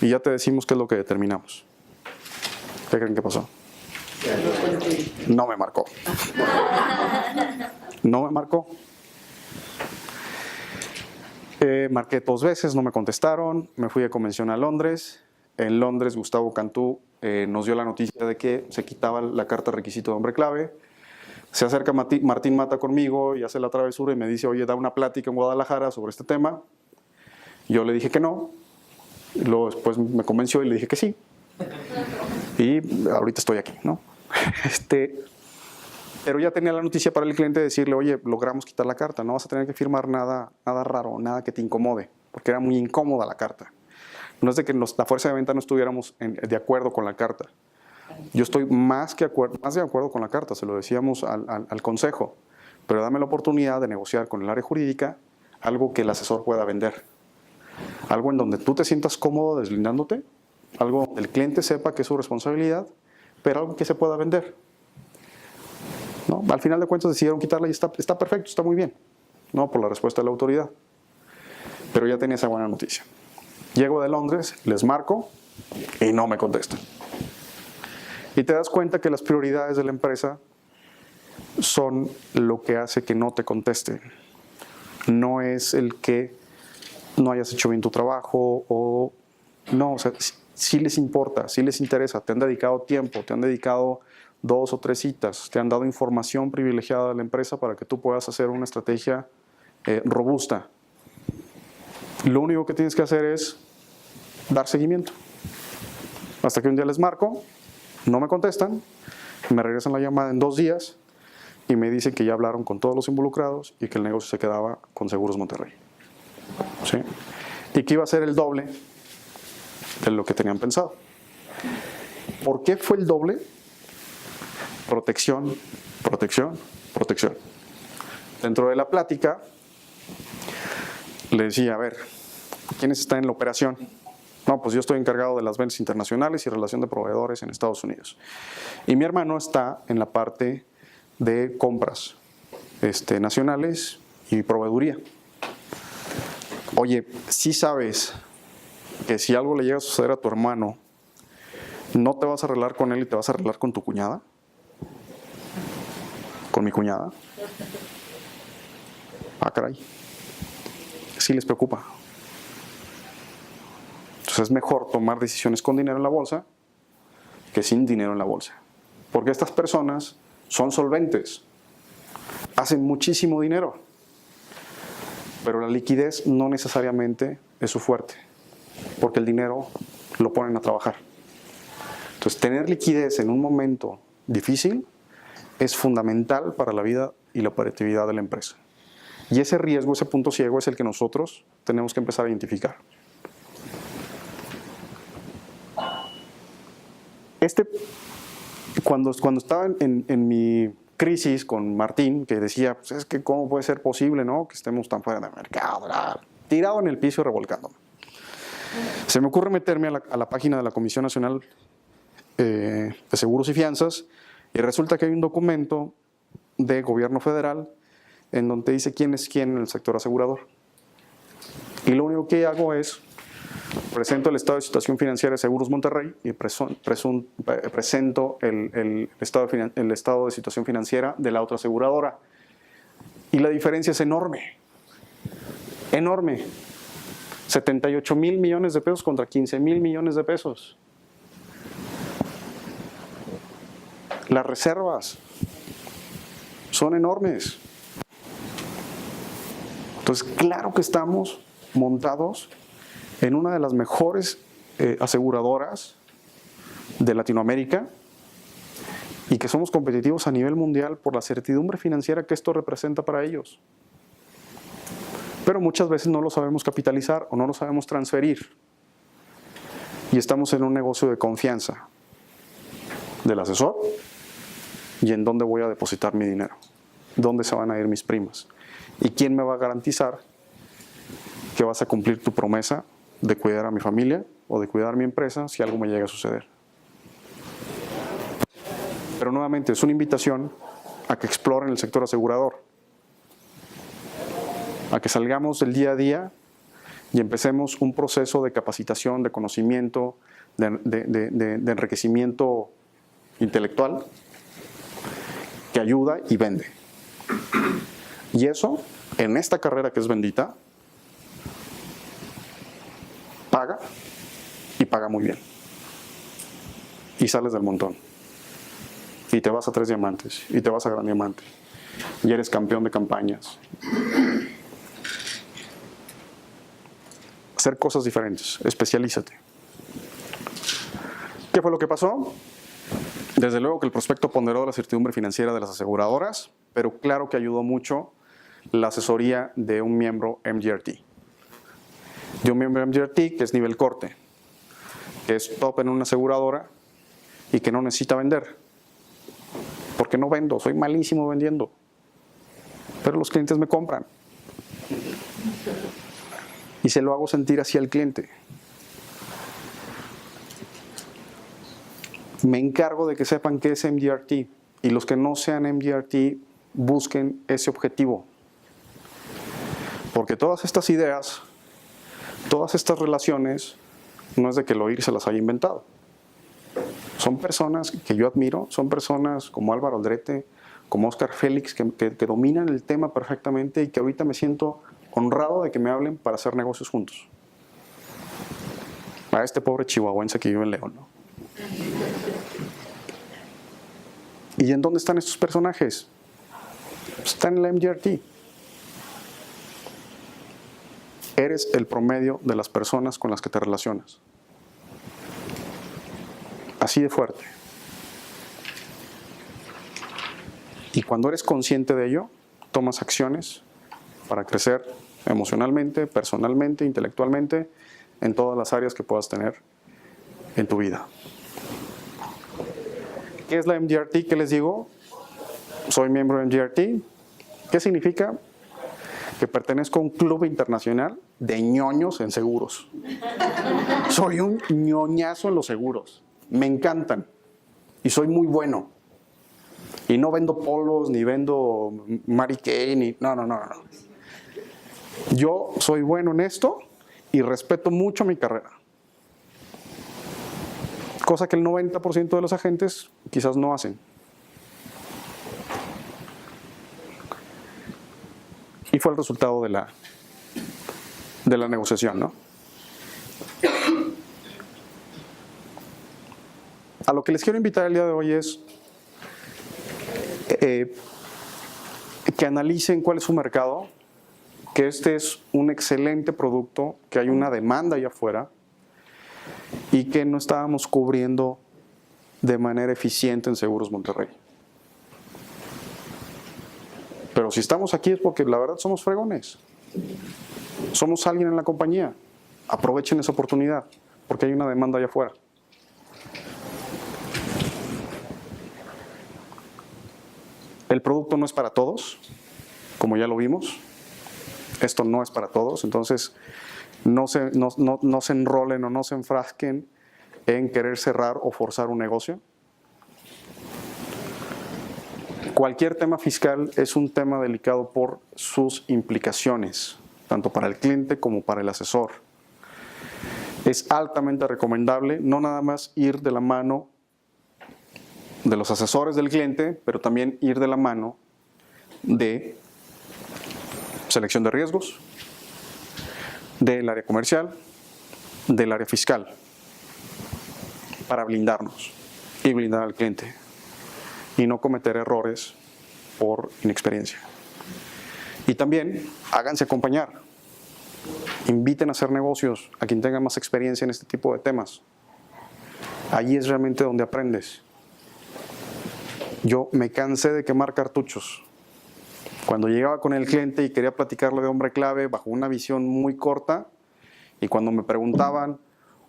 y ya te decimos qué es lo que determinamos. ¿Qué creen que pasó? No me marcó. No me marcó. Marqué 2 veces, no me contestaron. Me fui de convención a Londres. En Londres, Gustavo Cantú nos dio la noticia de que se quitaba la carta requisito de hombre clave. Se acerca Martín Mata conmigo y hace la travesura y me dice, oye, da una plática en Guadalajara sobre este tema. Yo le dije que no. Y luego después me convenció y le dije que sí. Y ahorita estoy aquí, ¿no? Pero ya tenía la noticia para el cliente de decirle, oye, logramos quitar la carta, no vas a tener que firmar nada raro, nada que te incomode, porque era muy incómoda la carta. No es de que la fuerza de venta no estuviéramos de acuerdo con la carta. Yo estoy más de acuerdo con la carta, se lo decíamos al consejo, pero dame la oportunidad de negociar con el área jurídica algo que el asesor pueda vender. Algo en donde tú te sientas cómodo deslindándote, algo donde el cliente sepa que es su responsabilidad, pero algo que se pueda vender. ¿No? Al final de cuentas decidieron quitarla y está perfecto, está muy bien, ¿no? Por la respuesta de la autoridad. Pero ya tenía esa buena noticia. Llego de Londres, les marco y no me contestan. Y te das cuenta que las prioridades de la empresa son lo que hace que no te contesten. No es el que no hayas hecho bien tu trabajo o no, o sea, sí les importa, sí les interesa, te han dedicado tiempo, te han dedicado 2 o 3 citas, te han dado información privilegiada de la empresa para que tú puedas hacer una estrategia robusta. Lo único que tienes que hacer es dar seguimiento. Hasta que un día les marco, no me contestan, me regresan la llamada en 2 días y me dicen que ya hablaron con todos los involucrados y que el negocio se quedaba con Seguros Monterrey. ¿Sí? Y que iba a ser el doble de lo que tenían pensado. ¿Por qué fue el doble? Protección, protección, protección. Dentro de la plática, le decía, a ver, ¿quiénes están en la operación? No, No, pues yo estoy encargado de las ventas internacionales y relación de proveedores en Estados Unidos. Y mi hermano está en la parte de compras nacionales y proveeduría. Oye, ¿sí sabes que si algo le llega a suceder a tu hermano, no te vas a arreglar con él y te vas a arreglar con tu cuñada? ¿Con mi cuñada? Ah, caray. Sí les preocupa. Entonces es mejor tomar decisiones con dinero en la bolsa que sin dinero en la bolsa. Porque estas personas son solventes, hacen muchísimo dinero, pero la liquidez no necesariamente es su fuerte, porque el dinero lo ponen a trabajar. Entonces tener liquidez en un momento difícil es fundamental para la vida y la operatividad de la empresa. Y ese riesgo, ese punto ciego es el que nosotros tenemos que empezar a identificar. Cuando estaba en mi crisis con Martín, que decía, pues es que cómo puede ser posible, ¿no?, que estemos tan fuera del mercado, tirado en el piso y revolcándome. Se me ocurre meterme a la página de la Comisión Nacional de Seguros y Fianzas, y resulta que hay un documento de gobierno federal en donde dice quién es quién en el sector asegurador. Y lo único que hago es presento el estado de situación financiera de Seguros Monterrey y presento el estado de situación financiera de la otra aseguradora. Y la diferencia es enorme. Enorme. 78,000 millones de pesos contra 15,000 millones de pesos. Las reservas son enormes. Entonces, claro que estamos montados en una de las mejores aseguradoras de Latinoamérica y que somos competitivos a nivel mundial por la certidumbre financiera que esto representa para ellos. Pero muchas veces no lo sabemos capitalizar o no lo sabemos transferir. Y estamos en un negocio de confianza del asesor y en dónde voy a depositar mi dinero, dónde se van a ir mis primas y quién me va a garantizar que vas a cumplir tu promesa de cuidar a mi familia o de cuidar mi empresa si algo me llega a suceder. Pero nuevamente es una invitación a que exploren el sector asegurador, a que salgamos del día a día y empecemos un proceso de capacitación, de conocimiento, de enriquecimiento intelectual que ayuda y vende. Y eso, en esta carrera que es bendita, paga y paga muy bien. Y sales del montón. Y te vas a 3 diamantes. Y te vas a Gran Diamante. Y eres campeón de campañas. Hacer cosas diferentes. Especialízate. ¿Qué fue lo que pasó? Desde luego que el prospecto ponderó la certidumbre financiera de las aseguradoras, pero claro que ayudó mucho la asesoría de un miembro MDRT. De un miembro MDRT que es nivel corte, que es top en una aseguradora y que no necesita vender. Porque no vendo, soy malísimo vendiendo. Pero los clientes me compran. Y se lo hago sentir así al cliente. Me encargo de que sepan qué es MDRT. Y los que no sean MDRT busquen ese objetivo. Porque todas estas ideas, todas estas relaciones, no es de que el OIR se las haya inventado. Son personas que yo admiro, son personas como Álvaro Aldrete, como Oscar Félix, que dominan el tema perfectamente y que ahorita me siento honrado de que me hablen para hacer negocios juntos. A este pobre chihuahuense que vive en León, ¿no? ¿Y en dónde están estos personajes? Están en la MDRT. Eres el promedio de las personas con las que te relacionas. Así de fuerte. Y cuando eres consciente de ello, tomas acciones para crecer emocionalmente, personalmente, intelectualmente, en todas las áreas que puedas tener en tu vida. ¿Qué es la MDRT? ¿Qué les digo? Soy miembro de MDRT. ¿Qué significa? que pertenezco a un club internacional de ñoños en seguros. Soy un ñoñazo en los seguros. Me encantan. Y soy muy bueno. Y no vendo polos, ni vendo Mary Kay, ni... No. Yo soy bueno en esto y respeto mucho mi carrera. Cosa que el 90% de los agentes quizás no hacen. Y fue el resultado de la negociación, ¿no? A lo que les quiero invitar el día de hoy es que analicen cuál es su mercado, que este es un excelente producto, que hay una demanda allá afuera y que no estábamos cubriendo de manera eficiente en Seguros Monterrey. Pero si estamos aquí es porque la verdad somos fregones. Somos alguien en la compañía. Aprovechen esa oportunidad, porque hay una demanda allá afuera. El producto no es para todos, como ya lo vimos. Esto no es para todos, entonces no se enrolen o no se enfrasquen en querer cerrar o forzar un negocio. Cualquier tema fiscal es un tema delicado por sus implicaciones, tanto para el cliente como para el asesor. Es altamente recomendable no nada más ir de la mano de los asesores del cliente, pero también ir de la mano de selección de riesgos, del área comercial, del área fiscal, para blindarnos y blindar al cliente y no cometer errores por inexperiencia. Y también háganse acompañar, inviten a hacer negocios a quien tenga más experiencia en este tipo de temas. Allí es realmente donde aprendes. Yo me cansé de quemar cartuchos. Cuando llegaba con el cliente y quería platicarle de hombre clave bajo una visión muy corta, y cuando me preguntaban,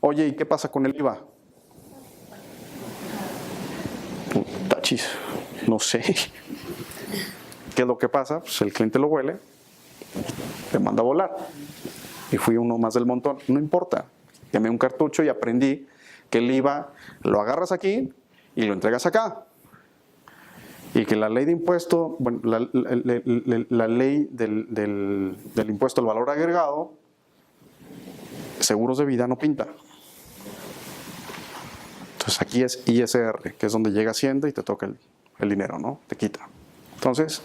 oye, ¿y qué pasa con el IVA? Tachis, no sé. ¿Qué es lo que pasa? Pues el cliente lo huele, te manda a volar. Y fui uno más del montón. No importa. Llamé un cartucho y aprendí que el IVA lo agarras aquí y lo entregas acá. Y que la ley de impuesto, bueno, la ley del impuesto al valor agregado, seguros de vida no pinta. Entonces aquí es ISR, que es donde llega Hacienda y te toca el dinero, ¿no? Te quita. Entonces,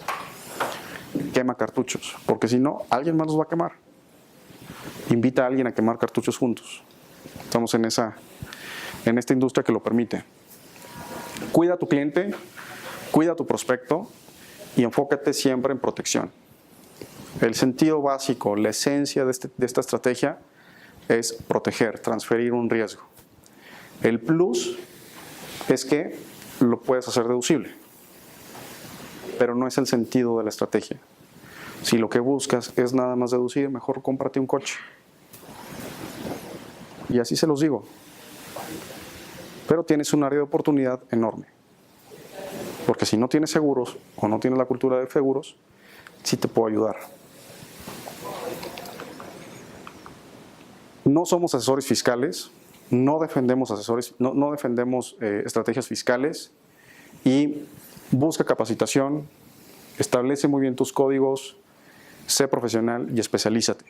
quema cartuchos, porque si no, alguien más los va a quemar. Invita a alguien a quemar cartuchos juntos. Estamos en esta industria que lo permite. Cuida a tu cliente, cuida a tu prospecto y enfócate siempre en protección. El sentido básico, la esencia de esta estrategia es proteger, transferir un riesgo. El plus es que lo puedes hacer deducible, pero no es el sentido de la estrategia. Si lo que buscas es nada más deducir, mejor cómprate un coche. Y así se los digo. Pero tienes un área de oportunidad enorme. Porque si no tienes seguros o no tienes la cultura de seguros, sí te puedo ayudar. No somos asesores fiscales, no defendemos estrategias fiscales y busca capacitación, establece muy bien tus códigos, sé profesional y especialízate.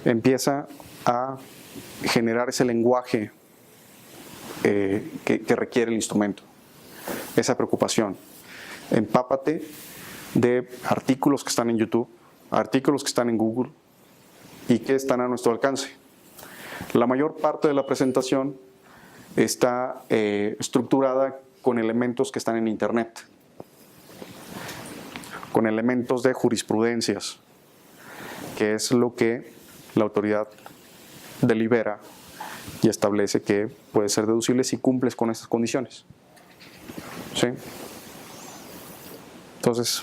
Empieza a generar ese lenguaje que requiere el instrumento, esa preocupación. Empápate de artículos que están en YouTube, artículos que están en Google y que están a nuestro alcance. La mayor parte de la presentación está estructurada con elementos que están en Internet, con elementos de jurisprudencias, que es lo que la autoridad delibera y establece que puede ser deducible si cumples con esas condiciones. ¿Sí? Entonces,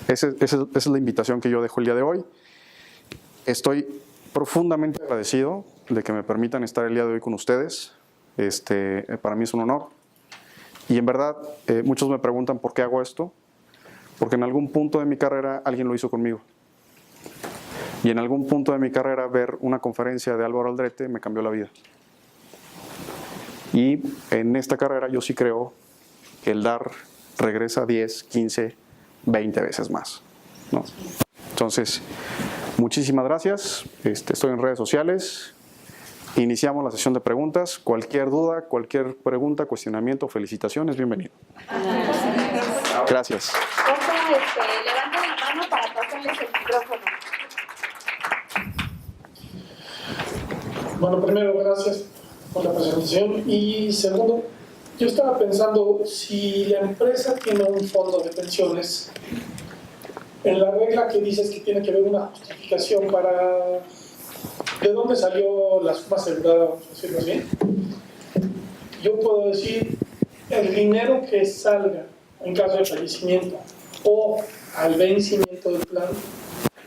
esa es la invitación que yo dejo el día de hoy. Estoy profundamente agradecido de que me permitan estar el día de hoy con ustedes. Para mí es un honor. Y en verdad, muchos me preguntan por qué hago esto. porque en algún punto de mi carrera alguien lo hizo conmigo. Y en algún punto de mi carrera ver una conferencia de Álvaro Aldrete me cambió la vida. Y en esta carrera yo sí creo que el dar regresa 10, 15, 20 veces más, ¿no? Entonces, muchísimas gracias. Estoy en redes sociales. Iniciamos la sesión de preguntas. Cualquier duda, cualquier pregunta, cuestionamiento, felicitaciones, bienvenido. Gracias. Levanten la mano para pasarles el micrófono. Bueno, primero, gracias por la presentación. Y segundo, yo estaba pensando, si la empresa tiene un fondo de pensiones, en la regla que dices que tiene que haber una justificación para de dónde salió la suma asegurada, vamos a decirlo así, yo puedo decir el dinero que salga en caso de fallecimiento o al vencimiento del plan,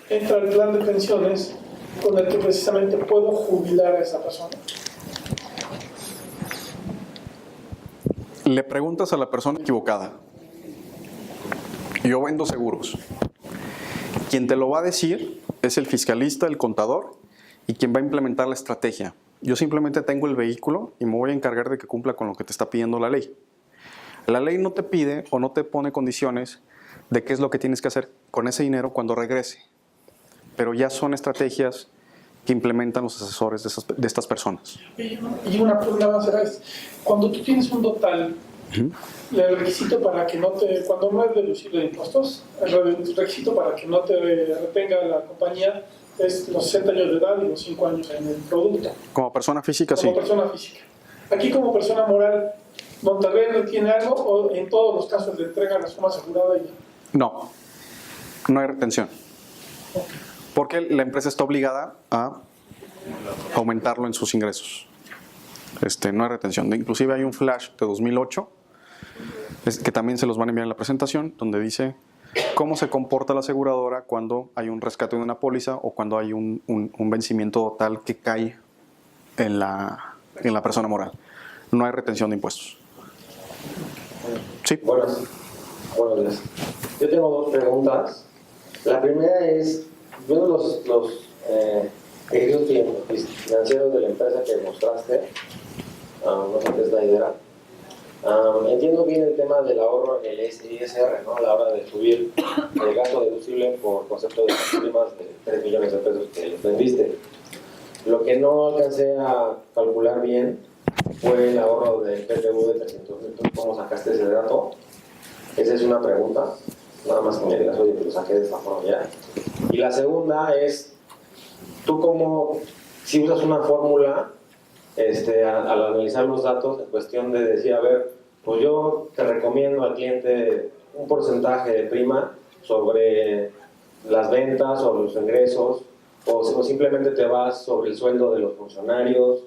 entra al plan de pensiones con el que precisamente puedo jubilar a esa persona. Le preguntas a la persona equivocada. Yo vendo seguros. Quien te lo va a decir es el fiscalista, el contador y quien va a implementar la estrategia. Yo simplemente tengo el vehículo y me voy a encargar de que cumpla con lo que te está pidiendo la ley. La ley no te pide o no te pone condiciones de qué es lo que tienes que hacer con ese dinero cuando regrese. Pero ya son estrategias que implementan los asesores de estas personas. Y una pregunta más será esta. Cuando tú tienes un total, el requisito para que no te, cuando no es deducible de impuestos, el requisito para que no te retenga la compañía es los 60 años de edad y los 5 años en el producto. Como persona física, sí. Como persona física. Aquí como persona moral, ¿Montalegre tiene algo o en todos los casos le entrega la suma asegurada y ya? No, no hay retención. Porque la empresa está obligada a aumentarlo en sus ingresos. No hay retención. Inclusive hay un flash de 2008, que también se los van a enviar en la presentación, donde dice cómo se comporta la aseguradora cuando hay un rescate de una póliza o cuando hay un vencimiento total que cae en la persona moral. No hay retención de impuestos. Sí. Buenos días. Yo tengo dos preguntas. La primera es, viendo los ejercicios financieros de la empresa que mostraste, no sé qué es la idea, entiendo bien el tema del ahorro en el ISR, ¿no? A la hora de subir el gasto deducible por concepto de las primas de 3 millones de pesos que les vendiste. Lo que no alcancé a calcular bien fue el ahorro del PTU de 300,000. ¿Cómo sacaste ese dato? Esa es una pregunta. Nada más que me digas, oye, pero lo saqué de esta forma ya. Y la segunda es, tú como, si usas una fórmula, al analizar los datos, en cuestión de decir, a ver, pues yo te recomiendo al cliente un porcentaje de prima sobre las ventas o los ingresos, o simplemente te vas sobre el sueldo de los funcionarios,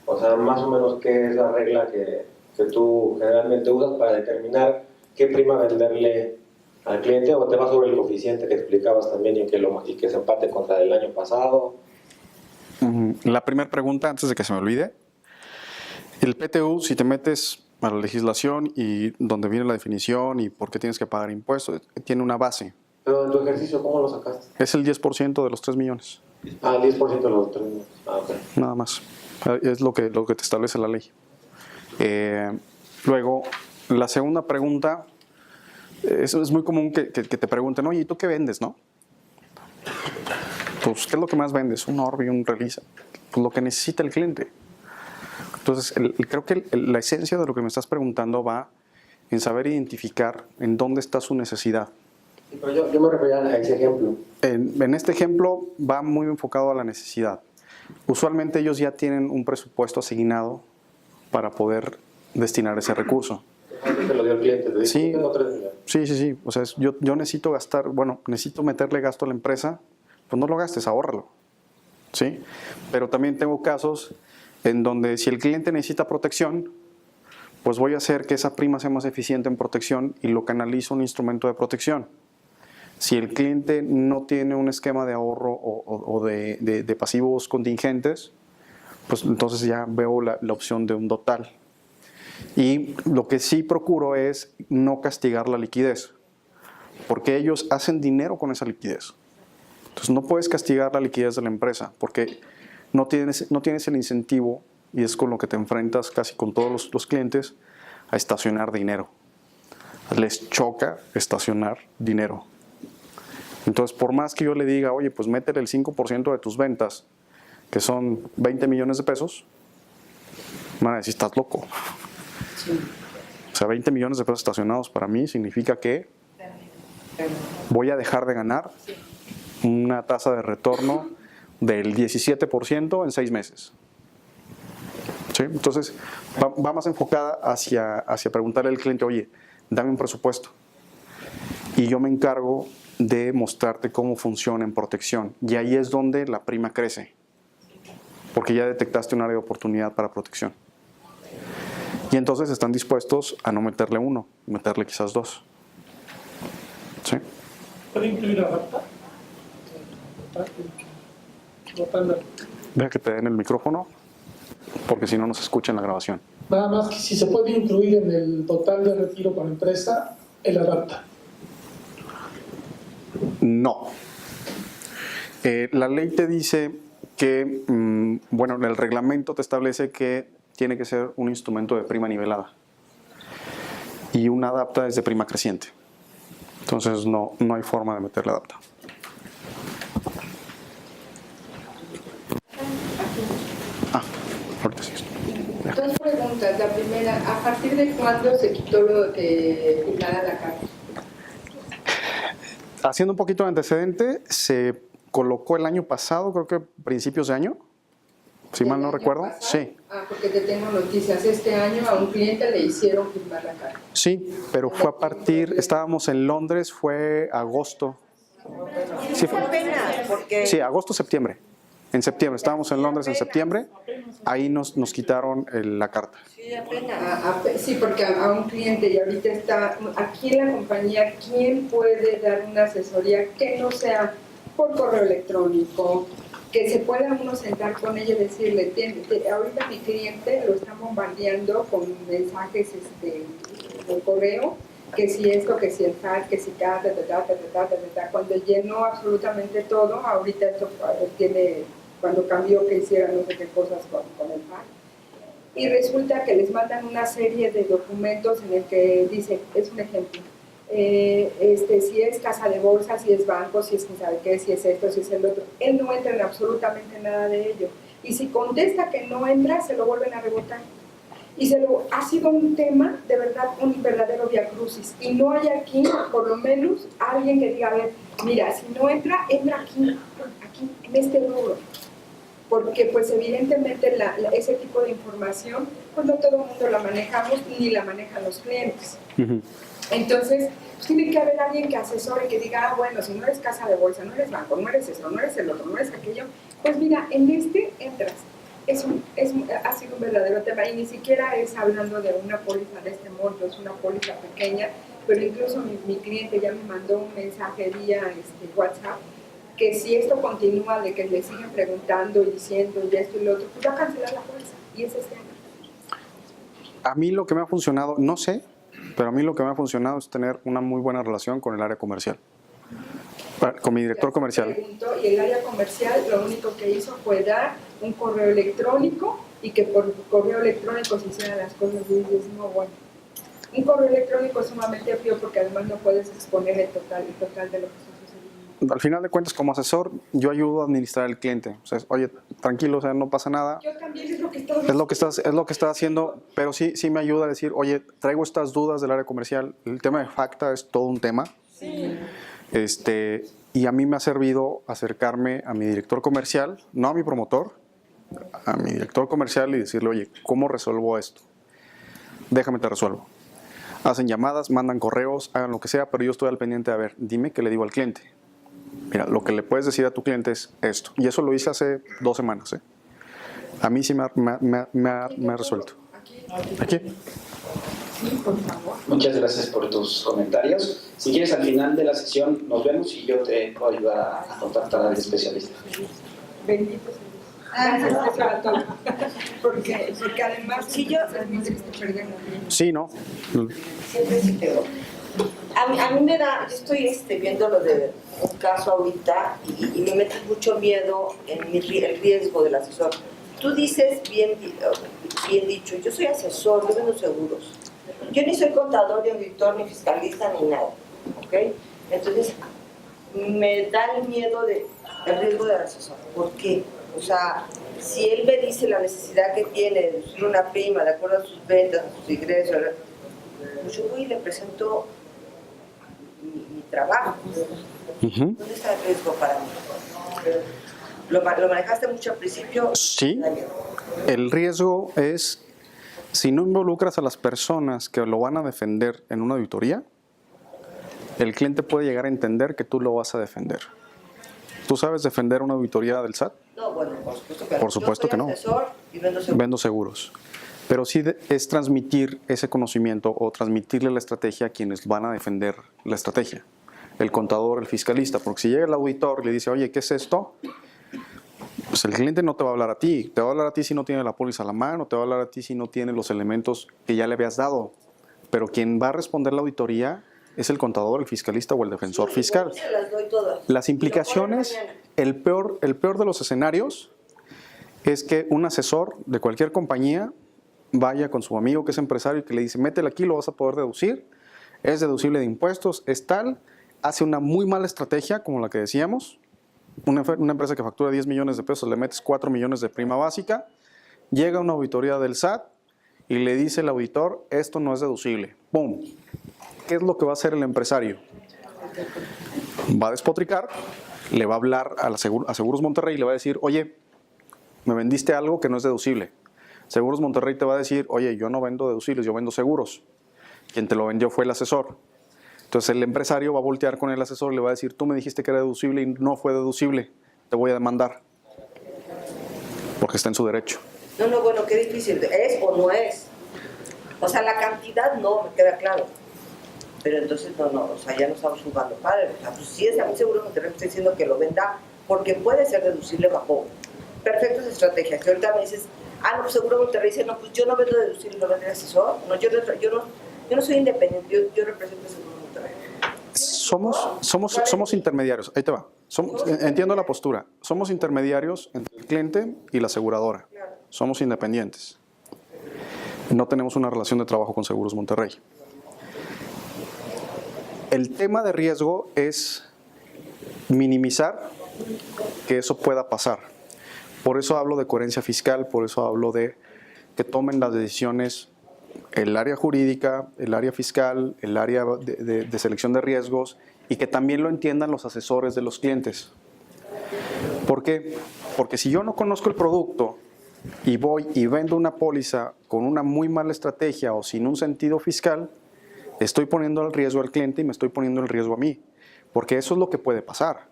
o sea, más o menos qué es la regla que tú generalmente usas para determinar qué prima venderle al cliente, o te vas sobre el coeficiente que explicabas también y que se empate contra el año pasado. La primera pregunta, antes de que se me olvide, el PTU, si te metes a la legislación y donde viene la definición y por qué tienes que pagar impuestos, tiene una base. Pero en tu ejercicio, ¿cómo lo sacaste? Es el 10% de los 3 millones. Ah, el 10% de los 3 millones. Ah, ok. Nada más. Es lo que te establece la ley. Luego, la segunda pregunta, es muy común que te pregunten, oye, ¿y tú qué vendes, no? Pues, ¿qué es lo que más vendes? Un Orbi, un Release. Pues lo que necesita el cliente. Entonces, creo que la esencia de lo que me estás preguntando va en saber identificar en dónde está su necesidad. Sí, pero yo me refería a ese ejemplo. En este ejemplo va muy enfocado a la necesidad. Usualmente ellos ya tienen un presupuesto asignado para poder destinar ese recurso. Te lo dio el cliente, te dijo, Sí. tengo 3 millones. Sí. O sea, yo necesito gastar, necesito meterle gasto a la empresa, pues no lo gastes, ahórralo. ¿Sí? Pero también tengo casos en donde si el cliente necesita protección, pues voy a hacer que esa prima sea más eficiente en protección y lo canalizo a un instrumento de protección. Si el cliente no tiene un esquema de ahorro o de pasivos contingentes, pues entonces ya veo la opción de un total. Y lo que sí procuro es no castigar la liquidez. porque ellos hacen dinero con esa liquidez. Entonces no puedes castigar la liquidez de la empresa, porque no tienes el incentivo, y es con lo que te enfrentas casi con todos los clientes, a estacionar dinero. Les choca estacionar dinero. Entonces, por más que yo le diga, oye, pues métele el 5% de tus ventas, que son 20 millones de pesos, me van a decir, estás loco. Sí. O sea, 20 millones de pesos estacionados para mí significa que voy a dejar de ganar una tasa de retorno del 17% en 6 meses. ¿Sí? Entonces, va más enfocada hacia preguntarle al cliente, oye, dame un presupuesto. Y yo me encargo de mostrarte cómo funciona en protección. Y ahí es donde la prima crece. Porque ya detectaste un área de oportunidad para protección. Y entonces están dispuestos a no meterle 1, meterle quizás 2. ¿Sí? ¿Puede incluir adapta? Deja que te den el micrófono, porque si no, no se escucha en la grabación. Nada más que si se puede incluir en el total de retiro para empresa, el adapta. No. La ley te dice que, bueno, el reglamento te establece que tiene que ser un instrumento de prima nivelada. Y una adapta es de prima creciente. Entonces no hay forma de meterle adapta. Ahorita sí. Dos preguntas. La primera, ¿a partir de cuándo se quitó lo de firmada la carta? Haciendo un poquito de antecedente, se colocó el año pasado, creo que principios de año, si mal no ¿El año recuerdo. pasado? Sí. Ah, porque te tengo noticias. Este año a un cliente le hicieron firmar la carta. Sí, pero fue a partir, estábamos en Londres, fue agosto. Sí, fue. Sí, agosto, septiembre. En septiembre, estábamos en Londres en septiembre, ahí nos quitaron la carta. Sí, apenas. Sí, porque a un cliente, y ahorita está aquí en la compañía, ¿quién puede dar una asesoría que no sea por correo electrónico? Que se pueda uno sentar con ella y decirle, ahorita mi cliente lo está bombardeando con mensajes por correo, que si esto, que si el fax, que si cuando llenó absolutamente todo, ahorita esto tiene, cuando cambió que hiciera no sé qué cosas con el fax. Y resulta que les mandan una serie de documentos en el que dice, es un ejemplo, si es casa de bolsa, si es banco, si es quién sabe qué, si es esto, si es el otro. Él no entra en absolutamente nada de ello. Y si contesta que no entra, se lo vuelven a rebotar. Y ha sido un tema, de verdad, un verdadero viacrucis. Y no hay aquí, por lo menos, alguien que diga, a ver, mira, si no entra, entra aquí, en este rubro. Porque, pues, evidentemente, ese tipo de información, pues no todo el mundo la manejamos, ni la manejan los clientes. Entonces, pues, tiene que haber alguien que asesore, que diga, bueno, si no eres casa de bolsa, no eres banco, no eres eso, no eres el otro, no eres aquello, pues mira, en este entras. Ha sido un verdadero tema, y ni siquiera es hablando de una póliza de este monto, es una póliza pequeña, pero incluso mi cliente ya me mandó un mensaje vía WhatsApp, que si esto continúa, de que le siguen preguntando y diciendo y esto y lo otro, pues va a cancelar la póliza, y es este año. A mí lo que me ha funcionado, no sé, pero a mí lo que me ha funcionado es tener una muy buena relación con el área comercial, con mi director comercial. Y el área comercial lo único que hizo fue dar un correo electrónico, y que por correo electrónico se hicieran las cosas, y dices, no, bueno. Un correo electrónico es sumamente frío, porque además no puedes exponer el total de lo que está sucediendo. Al final de cuentas, como asesor, yo ayudo a administrar al cliente. O sea, oye, tranquilo, o sea, no pasa nada. Yo también es lo que estás haciendo, pero sí me ayuda a decir, oye, traigo estas dudas del área comercial. El tema de FACTA es todo un tema. Sí. Y a mí me ha servido acercarme a mi director comercial, no a mi promotor, a mi director comercial, y decirle, oye, ¿cómo resuelvo esto? Déjame te resuelvo. Hacen llamadas, mandan correos, hagan lo que sea, pero yo estoy al pendiente de, a ver, dime qué le digo al cliente. Mira, lo que le puedes decir a tu cliente es esto. Y eso lo hice hace 2 semanas. A mí sí me ha resuelto. Aquí. Sí, por favor. Muchas gracias por tus comentarios. Si quieres, al final de la sesión nos vemos y yo te puedo ayudar a contactar al especialista. Bendito sea Dios. Gracias a todos. Porque además, si yo... Sí, ¿no? Siempre se quedó. A mí me da, yo estoy viendo lo de un caso ahorita y me mete mucho miedo en el riesgo del asesor. Tú dices bien dicho, yo soy asesor, yo vendo seguros. Yo ni soy contador, ni auditor, ni fiscalista, ni nada. ¿Ok? Entonces, me da el miedo del riesgo del asesor. ¿Por qué? O sea, si él me dice la necesidad que tiene de deducir una prima de acuerdo a sus ventas, a sus ingresos, pues yo voy y le presento mi trabajo. ¿Dónde está el riesgo para mí? ¿Lo manejaste mucho al principio? Sí, el riesgo es, si no involucras a las personas que lo van a defender en una auditoría, el cliente puede llegar a entender que tú lo vas a defender. ¿Tú sabes defender una auditoría del SAT? No, bueno, por supuesto que no. Por supuesto que no. Yo soy asesor y vendo seguros. Vendo seguros. Pero sí es transmitir ese conocimiento o transmitirle la estrategia a quienes van a defender la estrategia. El contador, el fiscalista. Porque si llega el auditor y le dice, oye, ¿qué es esto? Pues el cliente no te va a hablar a ti. Te va a hablar a ti si no tiene la póliza a la mano, te va a hablar a ti si no tiene los elementos que ya le habías dado. Pero quien va a responder la auditoría es el contador, el fiscalista o el defensor fiscal. Se las doy todas. Las implicaciones, el peor de los escenarios es que un asesor de cualquier compañía vaya con su amigo que es empresario y que le dice, métele aquí, lo vas a poder deducir, es deducible de impuestos, es tal, hace una muy mala estrategia, como la que decíamos, una empresa que factura 10 millones de pesos, le metes 4 millones de prima básica, llega una auditoría del SAT y le dice el auditor, esto no es deducible. ¡Pum! ¿Qué es lo que va a hacer el empresario? Va a despotricar, le va a hablar a Seguros Monterrey y le va a decir, oye, me vendiste algo que no es deducible. Seguros Monterrey te va a decir, oye, yo no vendo deducibles, yo vendo seguros. Quien te lo vendió fue el asesor. Entonces el empresario va a voltear con el asesor y le va a decir, tú me dijiste que era deducible y no fue deducible, te voy a demandar. Porque está en su derecho. No, bueno, qué difícil. ¿Es o no es? O sea, la cantidad no, me queda claro. Pero entonces no, o sea, ya no estamos jugando padre. O sea, pues sí, a mí seguro que te estoy diciendo que lo venda porque puede ser deducible bajo perfectas estrategias. Que ahorita me dices, no, pues seguro Monterrey dice, no, pues yo no vendo deducible, lo vende el asesor. No, yo no soy independiente, yo represento a Seguro Monterrey. Somos intermediarios, ahí te va. Entiendo la postura. Somos intermediarios entre el cliente y la aseguradora. Claro. Somos independientes. No tenemos una relación de trabajo con Seguros Monterrey. El tema de riesgo es minimizar que eso pueda pasar. Por eso hablo de coherencia fiscal, por eso hablo de que tomen las decisiones el área jurídica, el área fiscal, el área de selección de riesgos y que también lo entiendan los asesores de los clientes. ¿Por qué? Porque si yo no conozco el producto y voy y vendo una póliza con una muy mala estrategia o sin un sentido fiscal, estoy poniendo el riesgo al cliente y me estoy poniendo el riesgo a mí. Porque eso es lo que puede pasar.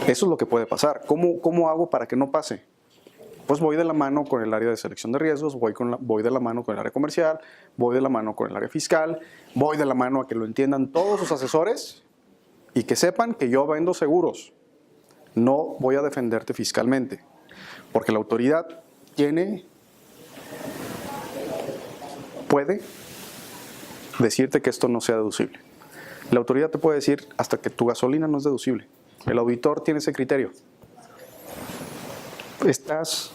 Eso es lo que puede pasar. ¿Cómo hago para que no pase? Pues voy de la mano con el área de selección de riesgos, voy de la mano con el área comercial, voy de la mano con el área fiscal, voy de la mano a que lo entiendan todos sus asesores y que sepan que yo vendo seguros. No voy a defenderte fiscalmente, porque la autoridad puede decirte que esto no sea deducible. La autoridad te puede decir hasta que tu gasolina no es deducible. El auditor tiene ese criterio. Estás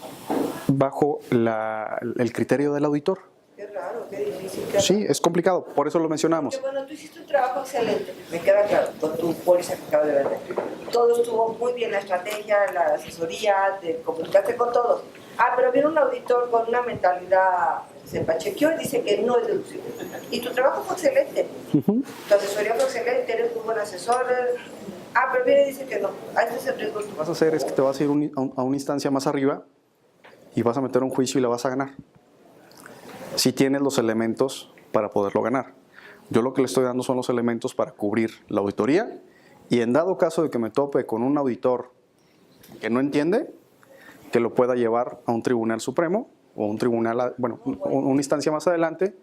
bajo el criterio del auditor. Qué raro, qué difícil. Sí, es complicado, por eso lo mencionamos. Porque, bueno, tú hiciste un trabajo excelente, me queda claro, con tu póliza que acabas de vender. Todo estuvo muy bien, la estrategia, la asesoría, te comunicaste con todos. Pero viene un auditor con una mentalidad, se pachequeó y dice que no es deducible. Y tu trabajo fue excelente, tu asesoría fue excelente, eres muy buen asesor. Pero viene y dice que no, este es el riesgo. Lo que vas a hacer es que te vas a ir a una instancia más arriba y vas a meter un juicio y la vas a ganar. Si tienes los elementos para poderlo ganar. Yo lo que le estoy dando son los elementos para cubrir la auditoría y en dado caso de que me tope con un auditor que no entiende, que lo pueda llevar a un tribunal supremo o un tribunal, bueno, una instancia más adelante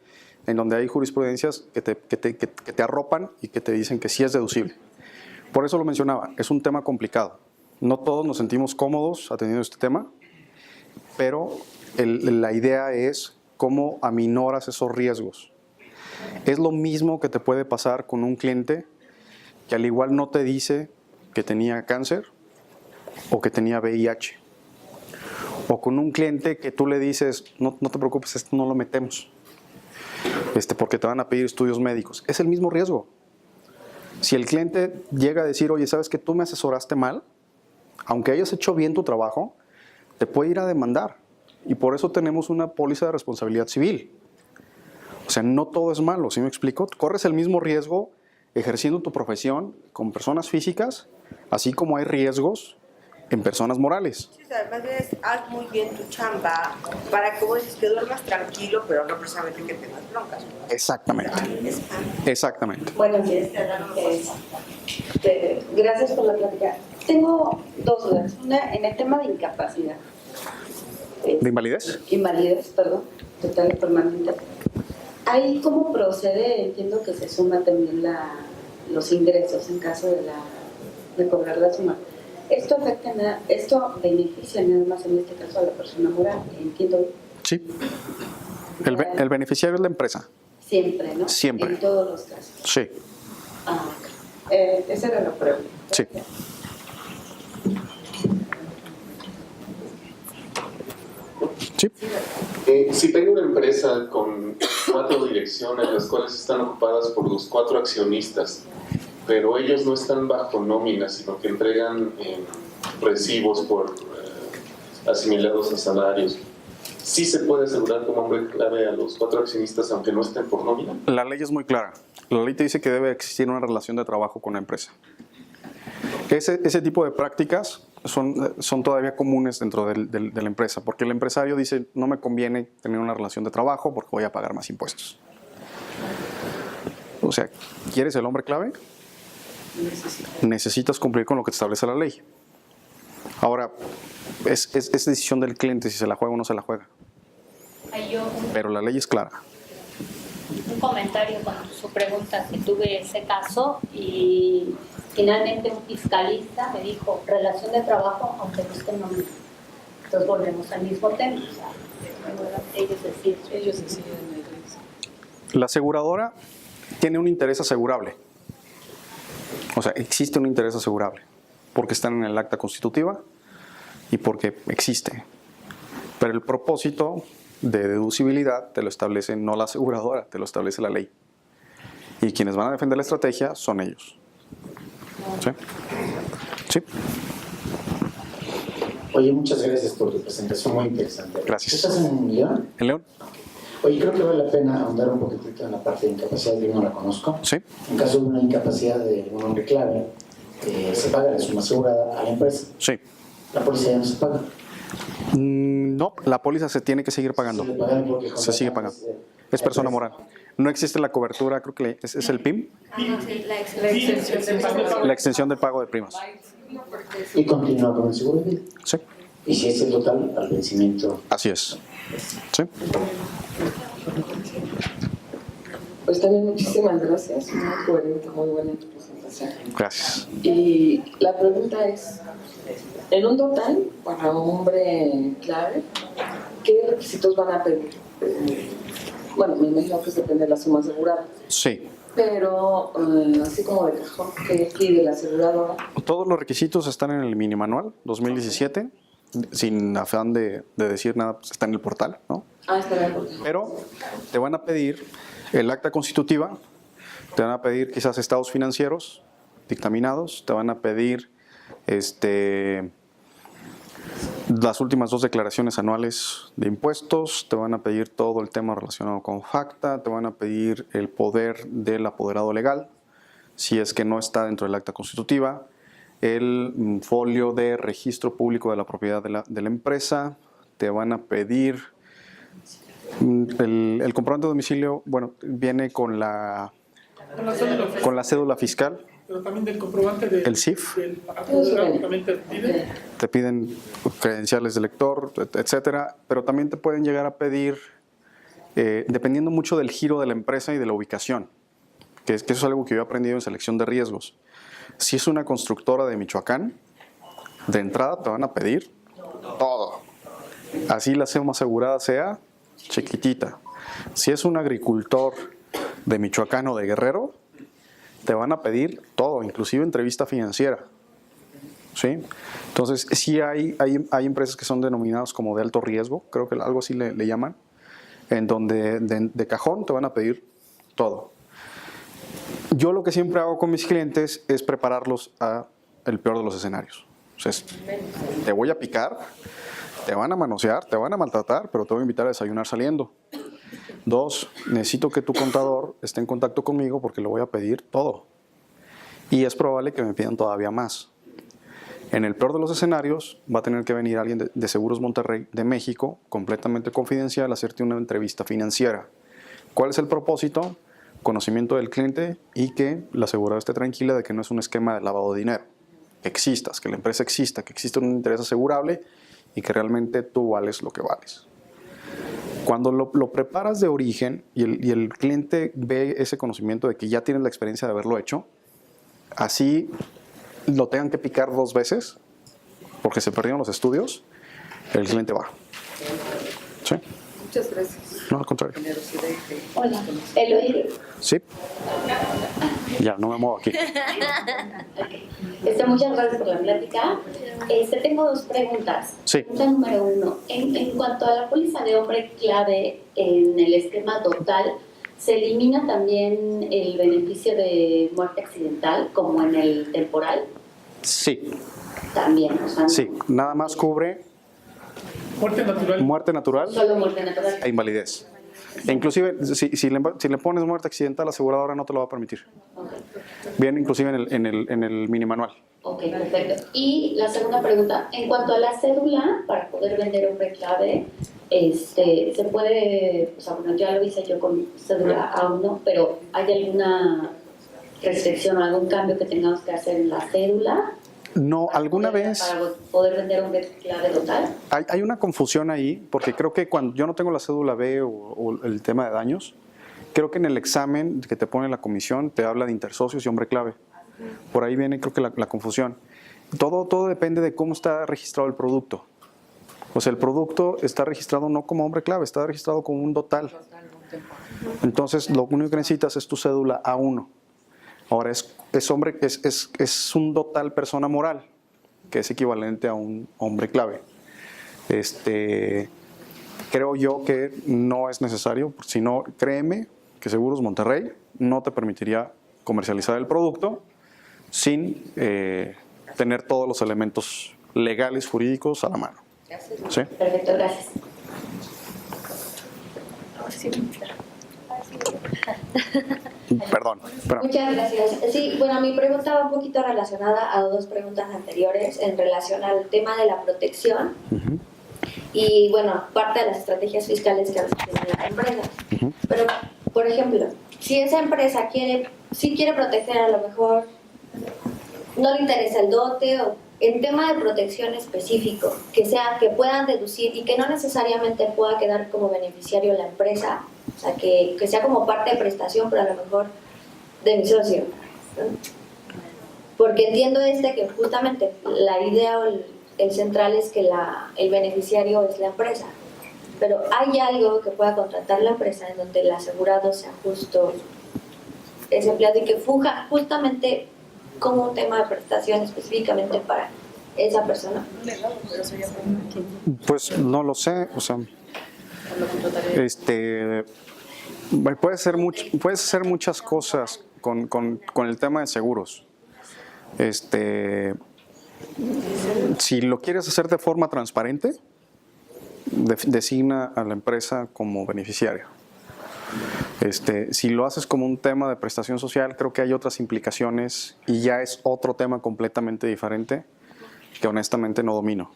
en donde hay jurisprudencias que te arropan y que te dicen que sí es deducible. Por eso lo mencionaba, es un tema complicado. No todos nos sentimos cómodos atendiendo este tema, pero la idea es cómo aminoras esos riesgos. Es lo mismo que te puede pasar con un cliente que al igual no te dice que tenía cáncer o que tenía VIH. O con un cliente que tú le dices, no te preocupes, esto no lo metemos, porque te van a pedir estudios médicos. Es el mismo riesgo. Si el cliente llega a decir, oye, ¿sabes que tú me asesoraste mal? Aunque hayas hecho bien tu trabajo, te puede ir a demandar. Y por eso tenemos una póliza de responsabilidad civil. O sea, no todo es malo, ¿sí me explico? Corres el mismo riesgo ejerciendo tu profesión con personas físicas, así como hay riesgos en personas morales. Sí, o sea, más bien haz muy bien tu chamba para que vos que duermas tranquilo, pero no precisamente que tengas broncas. Exactamente. Exactamente. Buenos días. Gracias por la plática. Tengo dos dudas. Una, en el tema de incapacidad. ¿De invalidez? Invalidez, perdón, total y permanente. Ahí, ¿cómo procede? Entiendo que se suma también los ingresos en caso de cobrar la suma. ¿Esto beneficia nada más en este caso a la persona moral? Entiendo. Sí. El beneficiario es la empresa. Siempre, ¿no? Siempre. En todos los casos. Sí. Ok. Esa era la pregunta. Sí. Sí. Si tengo una empresa con 4 direcciones, las cuales están ocupadas por los 4 accionistas, pero ellos no están bajo nómina, sino que entregan recibos por asimilados a salarios, ¿sí se puede asegurar como hombre clave a los 4 accionistas aunque no estén por nómina? La ley es muy clara. La ley te dice que debe existir una relación de trabajo con la empresa. Ese tipo de prácticas son todavía comunes dentro de la empresa, porque el empresario dice, no me conviene tener una relación de trabajo porque voy a pagar más impuestos. O sea, ¿quieres el hombre clave? Necesitas cumplir con lo que establece la ley. Ahora, es decisión del cliente si se la juega o no se la juega. Pero la ley es clara. Un comentario con su pregunta, que tuve ese caso y finalmente un fiscalista me dijo relación de trabajo aunque no esté en nómina. Entonces volvemos al mismo tema. O sea, ellos deciden. La aseguradora tiene un interés asegurable. O sea, existe un interés asegurable porque están en el acta constitutiva y porque existe. Pero el propósito de deducibilidad te lo establece no la aseguradora, te lo establece la ley. Y quienes van a defender la estrategia son ellos. ¿Sí? Sí. Oye, muchas gracias por tu presentación, muy interesante. Gracias. ¿Estás en León? ¿En León? Oye, creo que vale la pena ahondar un poquitito en la parte de incapacidad, yo no la conozco. Sí. En caso de una incapacidad de un hombre clave, se paga la suma asegurada a la empresa. Sí. La póliza ya no se paga. No, la póliza se tiene que seguir pagando. Se sigue pagando. Es persona moral. No existe la cobertura, creo que es el PIM. La extensión del pago de primas. Y continúa con el seguro de vida. Sí. Y si es el total al vencimiento. Así es. Sí. Pues también muchísimas gracias, muy coherente, muy buena tu presentación. Gracias. Y la pregunta es, en un total, para un hombre clave, ¿qué requisitos van a pedir? Bueno, me imagino que depende de la suma asegurada. Sí. Pero, así como de cajón, ¿qué pide la aseguradora? Todos los requisitos están en el mini manual 2017, sin afán de decir nada, pues está en el portal, ¿no? Está bien, porque... Pero te van a pedir el acta constitutiva, te van a pedir quizás estados financieros dictaminados, te van a pedir las últimas 2 declaraciones anuales de impuestos, te van a pedir todo el tema relacionado con FACTA, te van a pedir el poder del apoderado legal, si es que no está dentro del acta constitutiva, el folio de registro público de la propiedad de la empresa, te van a pedir el comprobante de domicilio, bueno, viene con la cédula fiscal. Pero también del comprobante del CIF. Del apoderado también te piden. Te piden credenciales de lector, etcétera, pero también te pueden llegar a pedir, dependiendo mucho del giro de la empresa y de la ubicación, que eso es algo que yo he aprendido en selección de riesgos. Si es una constructora de Michoacán, de entrada te van a pedir todo. Así la suma asegurada sea chiquitita. Si es un agricultor de Michoacán o de Guerrero, te van a pedir todo, inclusive entrevista financiera. ¿Sí? Entonces, sí hay empresas que son denominadas como de alto riesgo, creo que algo así le llaman, en donde de cajón te van a pedir todo. Yo lo que siempre hago con mis clientes es prepararlos a el peor de los escenarios. O sea, te voy a picar, te van a manosear, te van a maltratar, pero te voy a invitar a desayunar saliendo. 2, necesito que tu contador esté en contacto conmigo porque le voy a pedir todo. Y es probable que me pidan todavía más. En el peor de los escenarios, va a tener que venir alguien de Seguros Monterrey de México, completamente confidencial, a hacerte una entrevista financiera. ¿Cuál es el propósito? Conocimiento del cliente y que la aseguradora esté tranquila de que no es un esquema de lavado de dinero. Que existas, que la empresa exista, que existe un interés asegurable y que realmente tú vales lo que vales. Cuando lo preparas de origen y el cliente ve ese conocimiento de que ya tienes la experiencia de haberlo hecho, así lo tengan que picar 2 veces porque se perdieron los estudios, el cliente va. ¿Sí? Muchas gracias. No, al contrario. Hola, Eloy. Sí. Ya, no me muevo aquí. Muchas gracias por la plática. Tengo 2 preguntas. Sí. Pregunta número 1. En cuanto a la póliza de hombre clave en el esquema total, ¿se elimina también el beneficio de muerte accidental como en el temporal? Sí. También, o sea, Sí, nada más cubre muerte natural solo muerte natural. e invalidez. E inclusive, si le pones muerte accidental, la aseguradora no te lo va a permitir. Viene inclusive en el mini manual. Ok, perfecto. Y la segunda pregunta, en cuanto a la cédula, para poder vender hombre clave, se puede, o sea, bueno, ya lo hice yo con cédula A1, pero ¿hay alguna restricción o algún cambio que tengamos que hacer en la cédula? No, alguna vez Para poder vender hombre clave total. hay una confusión ahí, porque creo que cuando yo no tengo la cédula B o el tema de daños, creo que en el examen que te pone la comisión te habla de intersocios y hombre clave. Por ahí viene creo que la confusión. Todo depende de cómo está registrado el producto. O sea, el producto está registrado no como hombre clave, está registrado como un total. Entonces, lo único que necesitas es tu cédula A1. Ahora, es un total persona moral, que es equivalente a un hombre clave. Creo yo que no es necesario, si no, créeme que Seguros Monterrey no te permitiría comercializar el producto sin tener todos los elementos legales, jurídicos a la mano. ¿Sí? Perfecto, gracias. Perdón. Muchas gracias. Sí, bueno, mi pregunta va un poquito relacionada a 2 preguntas anteriores en relación al tema de la protección y, bueno, parte de las estrategias fiscales que a veces tienen las empresas. Pero, por ejemplo, si esa empresa quiere proteger, a lo mejor no le interesa el dote o en tema de protección específico, que puedan deducir y que no necesariamente pueda quedar como beneficiario la empresa, o sea, que sea como parte de prestación, pero a lo mejor de mi socio, ¿no? Porque entiendo que justamente la idea o el central es que el beneficiario es la empresa, pero hay algo que pueda contratar la empresa en donde el asegurado sea justo ese empleado y que fuja justamente como un tema de prestación específicamente para esa persona. Pues no lo sé, o sea, puedes hacer muchas cosas con el tema de seguros. Si lo quieres hacer de forma transparente, designa a la empresa como beneficiario. Si lo haces como un tema de prestación social, creo que hay otras implicaciones y ya es otro tema completamente diferente que honestamente no domino,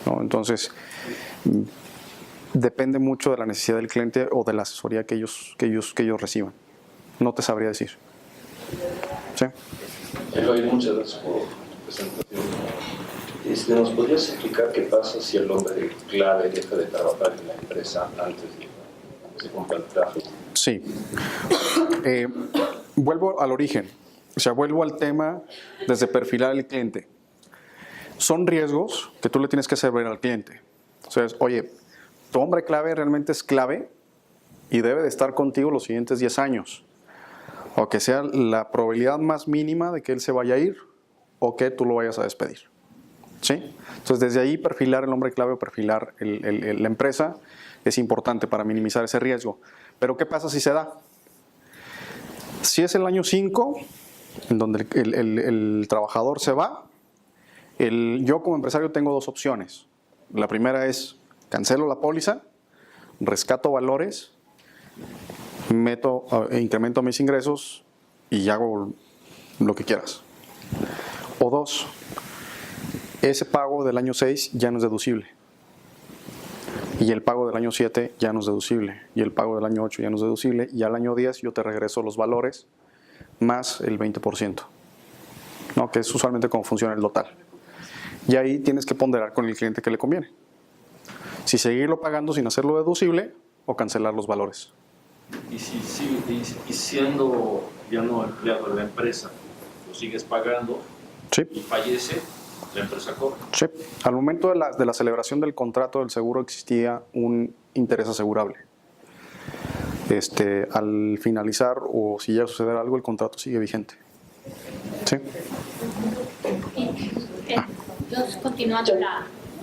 ¿no? Entonces, depende mucho de la necesidad del cliente o de la asesoría que ellos reciban. No te sabría decir. ¿Sí? Eloy, muchas gracias por tu presentación. ¿Nos podrías explicar qué pasa si el hombre clave deja de trabajar en la empresa antes de que se cumpla el plazo? Sí. Vuelvo al origen. O sea, vuelvo al tema desde perfilar al cliente. Son riesgos que tú le tienes que hacer ver al cliente. O sea, oye, ¿tu hombre clave realmente es clave? y debe de estar contigo los siguientes 10 años. O que sea la probabilidad más mínima de que él se vaya a ir o que tú lo vayas a despedir. ¿Sí? Entonces, desde ahí perfilar el hombre clave o perfilar la empresa es importante para minimizar ese riesgo. Pero ¿qué pasa si se da? Si es el año 5, en donde el trabajador se va, yo como empresario tengo dos opciones. La primera es cancelo la póliza, rescato valores, incremento mis ingresos y hago lo que quieras. O dos, ese pago del año 6 ya no es deducible. Y el pago del año 7 ya no es deducible. Y el pago del año 8 ya no es deducible. Y al año 10 yo te regreso los valores más el 20%. ¿No? Que es usualmente como funciona el total. Y ahí tienes que ponderar con el cliente que le conviene. Si seguirlo pagando sin hacerlo deducible o cancelar los valores. Y siendo ya no empleado de la empresa, lo sigues pagando y fallece, la empresa cobra. Sí. Al momento de la celebración del contrato del seguro existía un interés asegurable. Al finalizar o si llega a suceder algo, el contrato sigue vigente. ¿Sí? Yo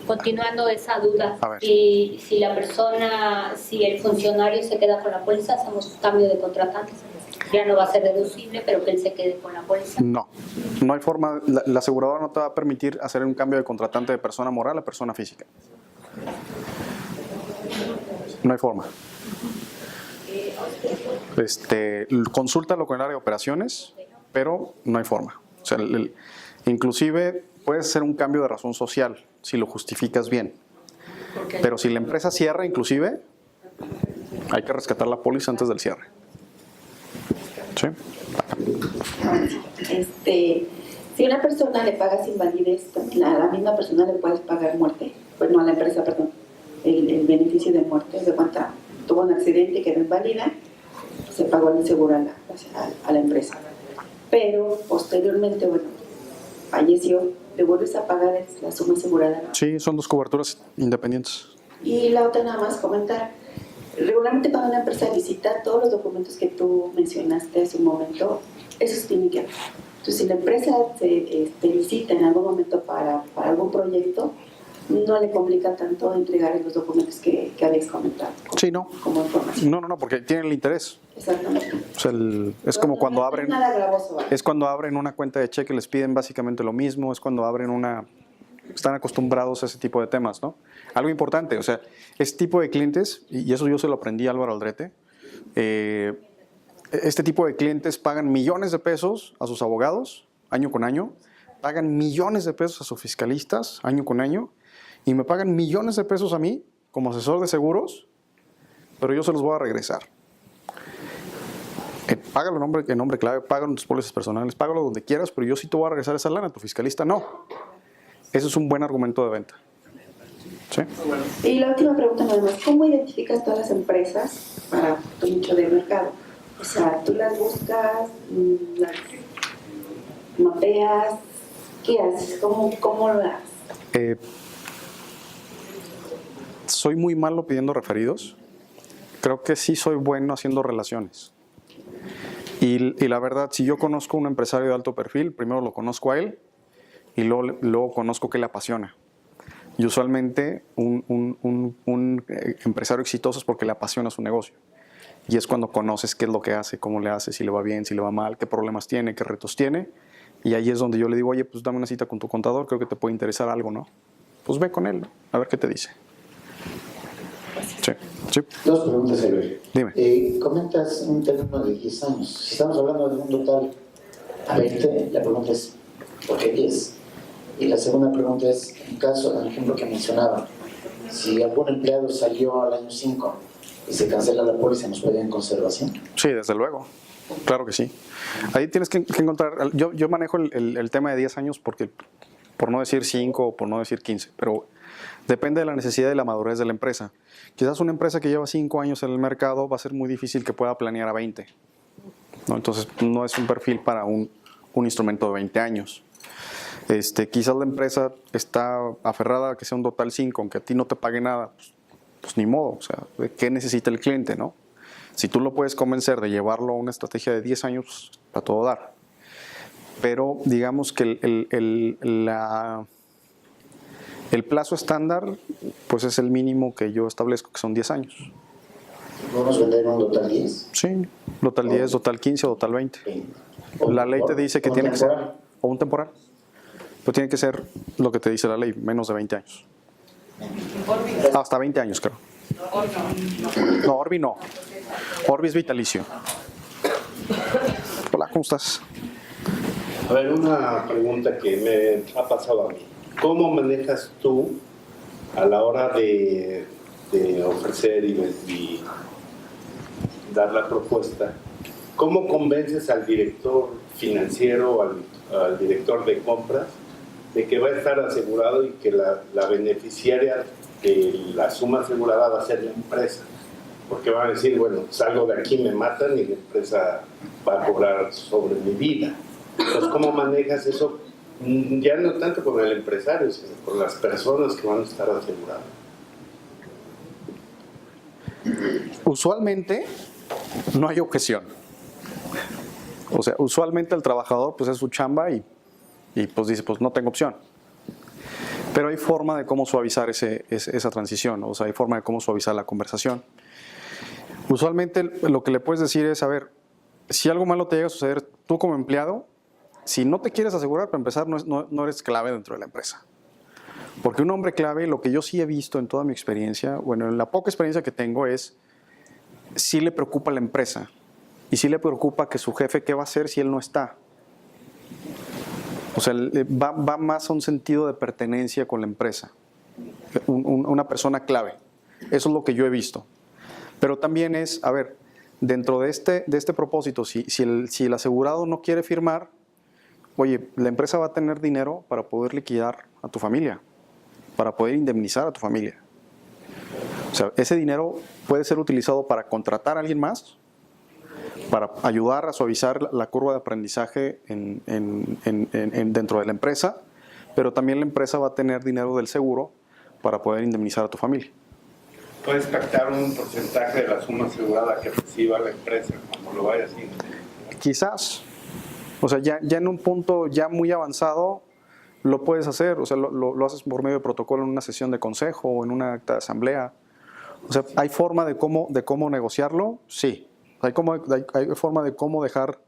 continuando esa duda, si la persona, si el funcionario se queda con la póliza, hacemos un cambio de contratante. Ya no va a ser deducible, pero que él se quede con la póliza. No hay forma. La aseguradora no te va a permitir hacer un cambio de contratante de persona moral a persona física. No hay forma. Consúltalo con el área de operaciones, pero no hay forma. O sea, inclusive puedes hacer un cambio de razón social si lo justificas bien. Pero si la empresa cierra, inclusive, hay que rescatar la póliza antes del cierre. ¿Sí? Si una persona le pagas invalidez, a la misma persona le puedes pagar muerte. Pues no a la empresa, perdón. El beneficio de muerte. De cuenta, tuvo un accidente y quedó inválida, se pagó el seguro a la empresa. Pero posteriormente, falleció, le vuelves a pagar la suma asegurada. Sí, son dos coberturas independientes. Y la otra, nada más comentar. Regularmente cuando una empresa visita, todos los documentos que tú mencionaste hace un momento, esos tienen que ver. Entonces, si la empresa te visita en algún momento para algún proyecto, no le complica tanto entregar los documentos que habéis comentado. Sí, no. Como información. No, porque tienen el interés. Exactamente. O sea, es como cuando abren. Nada gravoso, ¿vale? Es cuando abren una cuenta de cheque, les piden básicamente lo mismo. Es cuando abren están acostumbrados a ese tipo de temas, ¿no? Algo importante, o sea, este tipo de clientes, y eso yo se lo aprendí a Álvaro Aldrete, este tipo de clientes pagan millones de pesos a sus abogados, año con año, pagan millones de pesos a sus fiscalistas, año con año, y me pagan millones de pesos a mí, como asesor de seguros, pero yo se los voy a regresar. Págalo en nombre clave, págalo en tus pólizas personales, págalo donde quieras, pero yo sí te voy a regresar esa lana, tu fiscalista no. Ese es un buen argumento de venta. ¿Sí? Y la última pregunta nada más, ¿cómo identificas todas las empresas para tu nicho de mercado? O sea, ¿tú las buscas, las mapeas? ¿Qué haces? ¿Cómo lo haces? Soy muy malo pidiendo referidos. Creo que sí soy bueno haciendo relaciones. Y la verdad, si yo conozco a un empresario de alto perfil, primero lo conozco a él y luego conozco qué le apasiona. Y usualmente un empresario exitoso es porque le apasiona su negocio. Y es cuando conoces qué es lo que hace, cómo le hace, si le va bien, si le va mal, qué problemas tiene, qué retos tiene. Y ahí es donde yo le digo, oye, pues dame una cita con tu contador, creo que te puede interesar algo, ¿no? Pues ve con él, ¿no? A ver qué te dice. Sí. Dos preguntas, Eloy. Dime. Comentas un término de 10 años. Si estamos hablando de un total a 20, la pregunta es, ¿por qué 10? Y la segunda pregunta es, en caso del ejemplo que mencionaba, si algún empleado salió al año 5 y se cancela la póliza, ¿nos puede en conservación? Sí, desde luego. Claro que sí. Ahí tienes que encontrar, yo manejo el tema de 10 años porque, por no decir 5 o por no decir 15, pero depende de la necesidad y la madurez de la empresa. Quizás una empresa que lleva 5 años en el mercado va a ser muy difícil que pueda planear a 20. ¿No? Entonces, no es un perfil para un instrumento de 20 años. Quizás la empresa está aferrada a que sea un total 5, aunque a ti no te pague nada, pues ni modo. O sea, ¿qué necesita el cliente, no? Si tú lo puedes convencer de llevarlo a una estrategia de 10 años, a todo dar. Pero digamos que el plazo estándar pues es el mínimo que yo establezco, que son 10 años. ¿Podemos vender un Dotal 10? Sí, Dotal 10, Dotal 15 o Dotal 20. La ley te dice que tiene que ser, o un temporal, pero tiene que ser lo que te dice la ley, menos de 20 años. Hasta 20 años, creo. No, Orbi no. Orbi es vitalicio. Hola, ¿cómo estás? A ver, una pregunta que me ha pasado a mí. ¿Cómo manejas tú a la hora de ofrecer y dar la propuesta? ¿Cómo convences al director financiero, al director de compras, de que va a estar asegurado y que la beneficiaria de la suma asegurada va a ser la empresa? Porque van a decir, bueno, salgo de aquí, me matan y la empresa va a cobrar sobre mi vida. Entonces, ¿cómo manejas eso? Ya no tanto con el empresario, sino con las personas que van a estar aseguradas. Usualmente no hay objeción. O sea, usualmente el trabajador pues es su chamba y pues dice, pues no tengo opción. Pero hay forma de cómo suavizar esa transición, o sea, hay forma de cómo suavizar la conversación. Usualmente lo que le puedes decir es, a ver, si algo malo te llega a suceder, tú como empleado, si no te quieres asegurar, para empezar, no eres clave dentro de la empresa. Porque un hombre clave, lo que yo sí he visto en toda mi experiencia, bueno, en la poca experiencia que tengo es, sí le preocupa a la empresa y sí le preocupa que su jefe, ¿qué va a hacer si él no está? O sea, va más a un sentido de pertenencia con la empresa, una persona clave. Eso es lo que yo he visto. Pero también es, a ver, dentro de este propósito, si el asegurado no quiere firmar, oye, la empresa va a tener dinero para poder liquidar a tu familia, para poder indemnizar a tu familia. O sea, ese dinero puede ser utilizado para contratar a alguien más, para ayudar a suavizar la curva de aprendizaje dentro de la empresa, pero también la empresa va a tener dinero del seguro para poder indemnizar a tu familia. Puedes pactar un porcentaje de la suma asegurada que reciba la empresa, como lo vaya haciendo. Quizás, o sea, ya en un punto ya muy avanzado lo puedes hacer, o sea, lo haces por medio de protocolo en una sesión de consejo o en una acta de asamblea. O sea, ¿hay forma de cómo negociarlo? Sí. ¿Hay forma de cómo dejar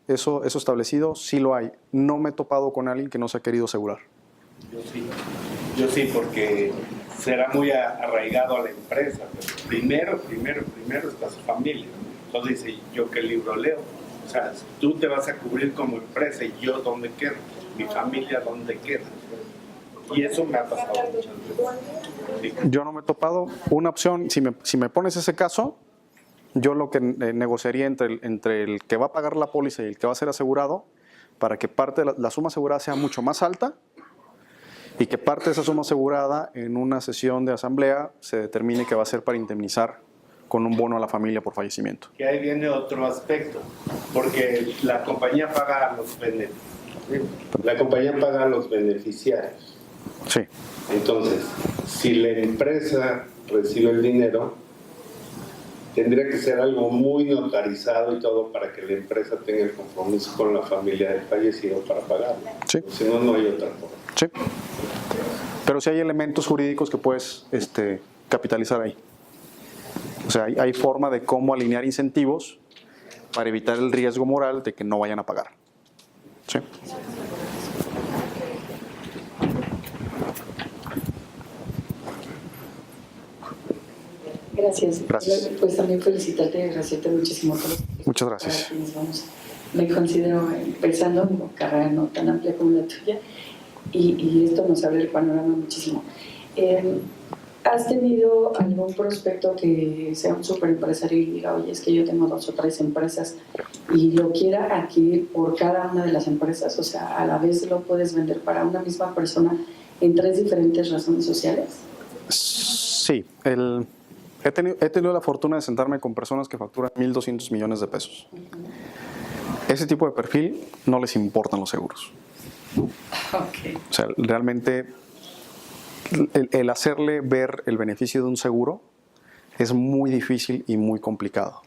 eso establecido? Sí lo hay. No me he topado con alguien que no se ha querido asegurar. Yo sí, porque será muy arraigado a la empresa. Pero primero está su familia. Entonces dice, ¿yo qué libro leo? O sea, tú te vas a cubrir como empresa y yo ¿dónde quedo? Mi familia ¿dónde queda? Y eso me ha pasado muchas veces. Yo no me he topado. Una opción, si me pones ese caso, yo lo que negociaría entre el que va a pagar la póliza y el que va a ser asegurado, para que parte de la suma asegurada sea mucho más alta y que parte de esa suma asegurada en una sesión de asamblea se determine que va a ser para indemnizar con un bono a la familia por fallecimiento. Que ahí viene otro aspecto, porque la compañía paga a los beneficiarios. Sí. Entonces, si la empresa recibe el dinero, tendría que ser algo muy notarizado y todo para que la empresa tenga el compromiso con la familia del fallecido para pagarlo. Sí. Si no, no hay otra forma. Sí. Pero sí hay elementos jurídicos que puedes capitalizar ahí. O sea, hay forma de cómo alinear incentivos para evitar el riesgo moral de que no vayan a pagar. Sí. Gracias. Gracias. Pues también felicitarte y agradecerte muchísimo por esto. Muchas gracias. Me considero empezando mi carrera no tan amplia como la tuya y esto nos abre el panorama muchísimo. ¿Has tenido algún prospecto que sea un súper empresario y diga, oye, es que yo tengo 2 o 3 empresas y lo quiera adquirir por cada una de las empresas? O sea, a la vez lo puedes vender para una misma persona en 3 diferentes razones sociales. Sí, he tenido la fortuna de sentarme con personas que facturan 1.200 millones de pesos. Ese tipo de perfil no les importan los seguros. Okay. O sea, realmente el hacerle ver el beneficio de un seguro es muy difícil y muy complicado.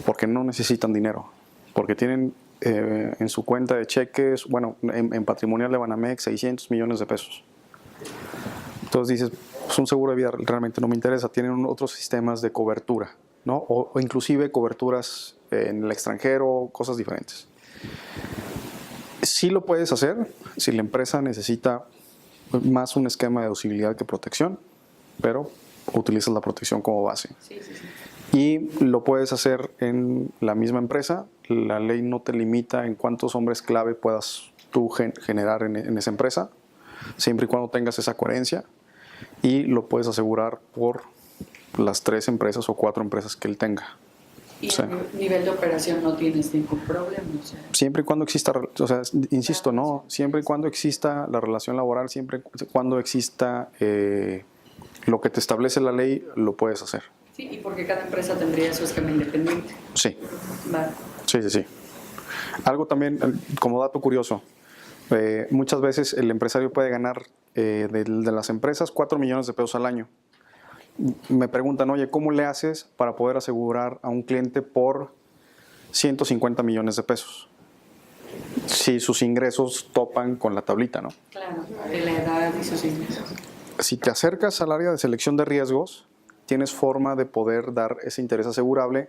porque no necesitan dinero, porque tienen en su cuenta de cheques, bueno, en patrimonial de Banamex, 600 millones de pesos. Entonces dices, pues un seguro de vida realmente no me interesa, tienen otros sistemas de cobertura, ¿no? O inclusive coberturas en el extranjero, cosas diferentes. Sí lo puedes hacer si la empresa necesita más un esquema de deducibilidad que protección, pero utilizas la protección como base. Sí, sí, sí. Y lo puedes hacer en la misma empresa. La ley no te limita en cuántos hombres clave puedas tú generar en esa empresa, siempre y cuando tengas esa coherencia, y lo puedes asegurar por las 3 empresas o 4 empresas que él tenga. Y O sea, a nivel de operación no tienes ningún problema. O sea, siempre y cuando exista, o sea, insisto, no, siempre y cuando exista la relación laboral, siempre y cuando exista lo que te establece la ley, lo puedes hacer. sí, y porque cada empresa tendría su esquema independiente. Sí. Vale. Sí, sí, sí. Algo también, como dato curioso, muchas veces el empresario puede ganar de las empresas 4 millones de pesos al año. Me preguntan, oye, ¿cómo le haces para poder asegurar a un cliente por 150 millones de pesos? Si sus ingresos topan con la tablita, ¿no? Claro, de la edad y sus ingresos. Si te acercas al área de selección de riesgos, tienes forma de poder dar ese interés asegurable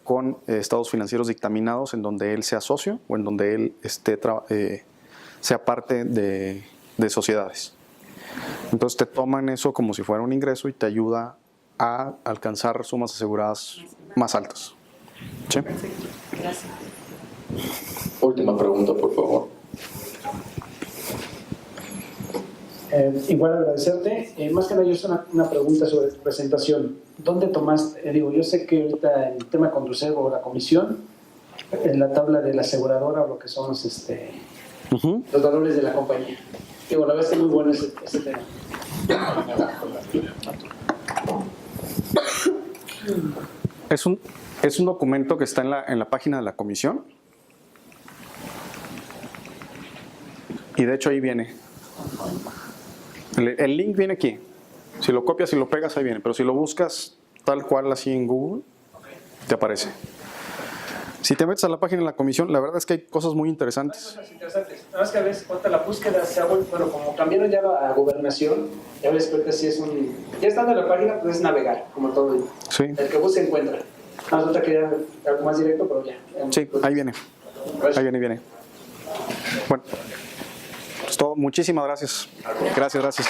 con estados financieros dictaminados en donde él sea socio o en donde él sea parte de sociedades. Entonces te toman eso como si fuera un ingreso y te ayuda a alcanzar sumas aseguradas más altas. ¿Sí? Gracias. Última pregunta, por favor. Igual agradecerte. Más que nada, yo hice una pregunta sobre tu presentación. ¿Dónde tomaste? Yo sé que ahorita el tema Conducebo o la comisión, en la tabla de la aseguradora o lo que son los valores de la compañía. La verdad es que es muy bueno ese tema. Es un documento que está en la página de la comisión. Y de hecho ahí viene. El link viene aquí. Si lo copias y lo pegas, ahí viene. Pero si lo buscas tal cual así en Google, te aparece. Si te metes a la página de la comisión, la verdad es que hay cosas muy interesantes. Hay cosas interesantes. Nada más que a veces cuando la búsqueda se ha vuelto, bueno, como cambiaron ya a gobernación, ya ves que sí es un... Ya estando en la página, pues es navegar, como todo. Sí. El que busca encuentra. Nosotros quería algo más directo, pero ya. Sí, ahí viene. Ahí viene. Bueno, es todo. Muchísimas gracias. Gracias.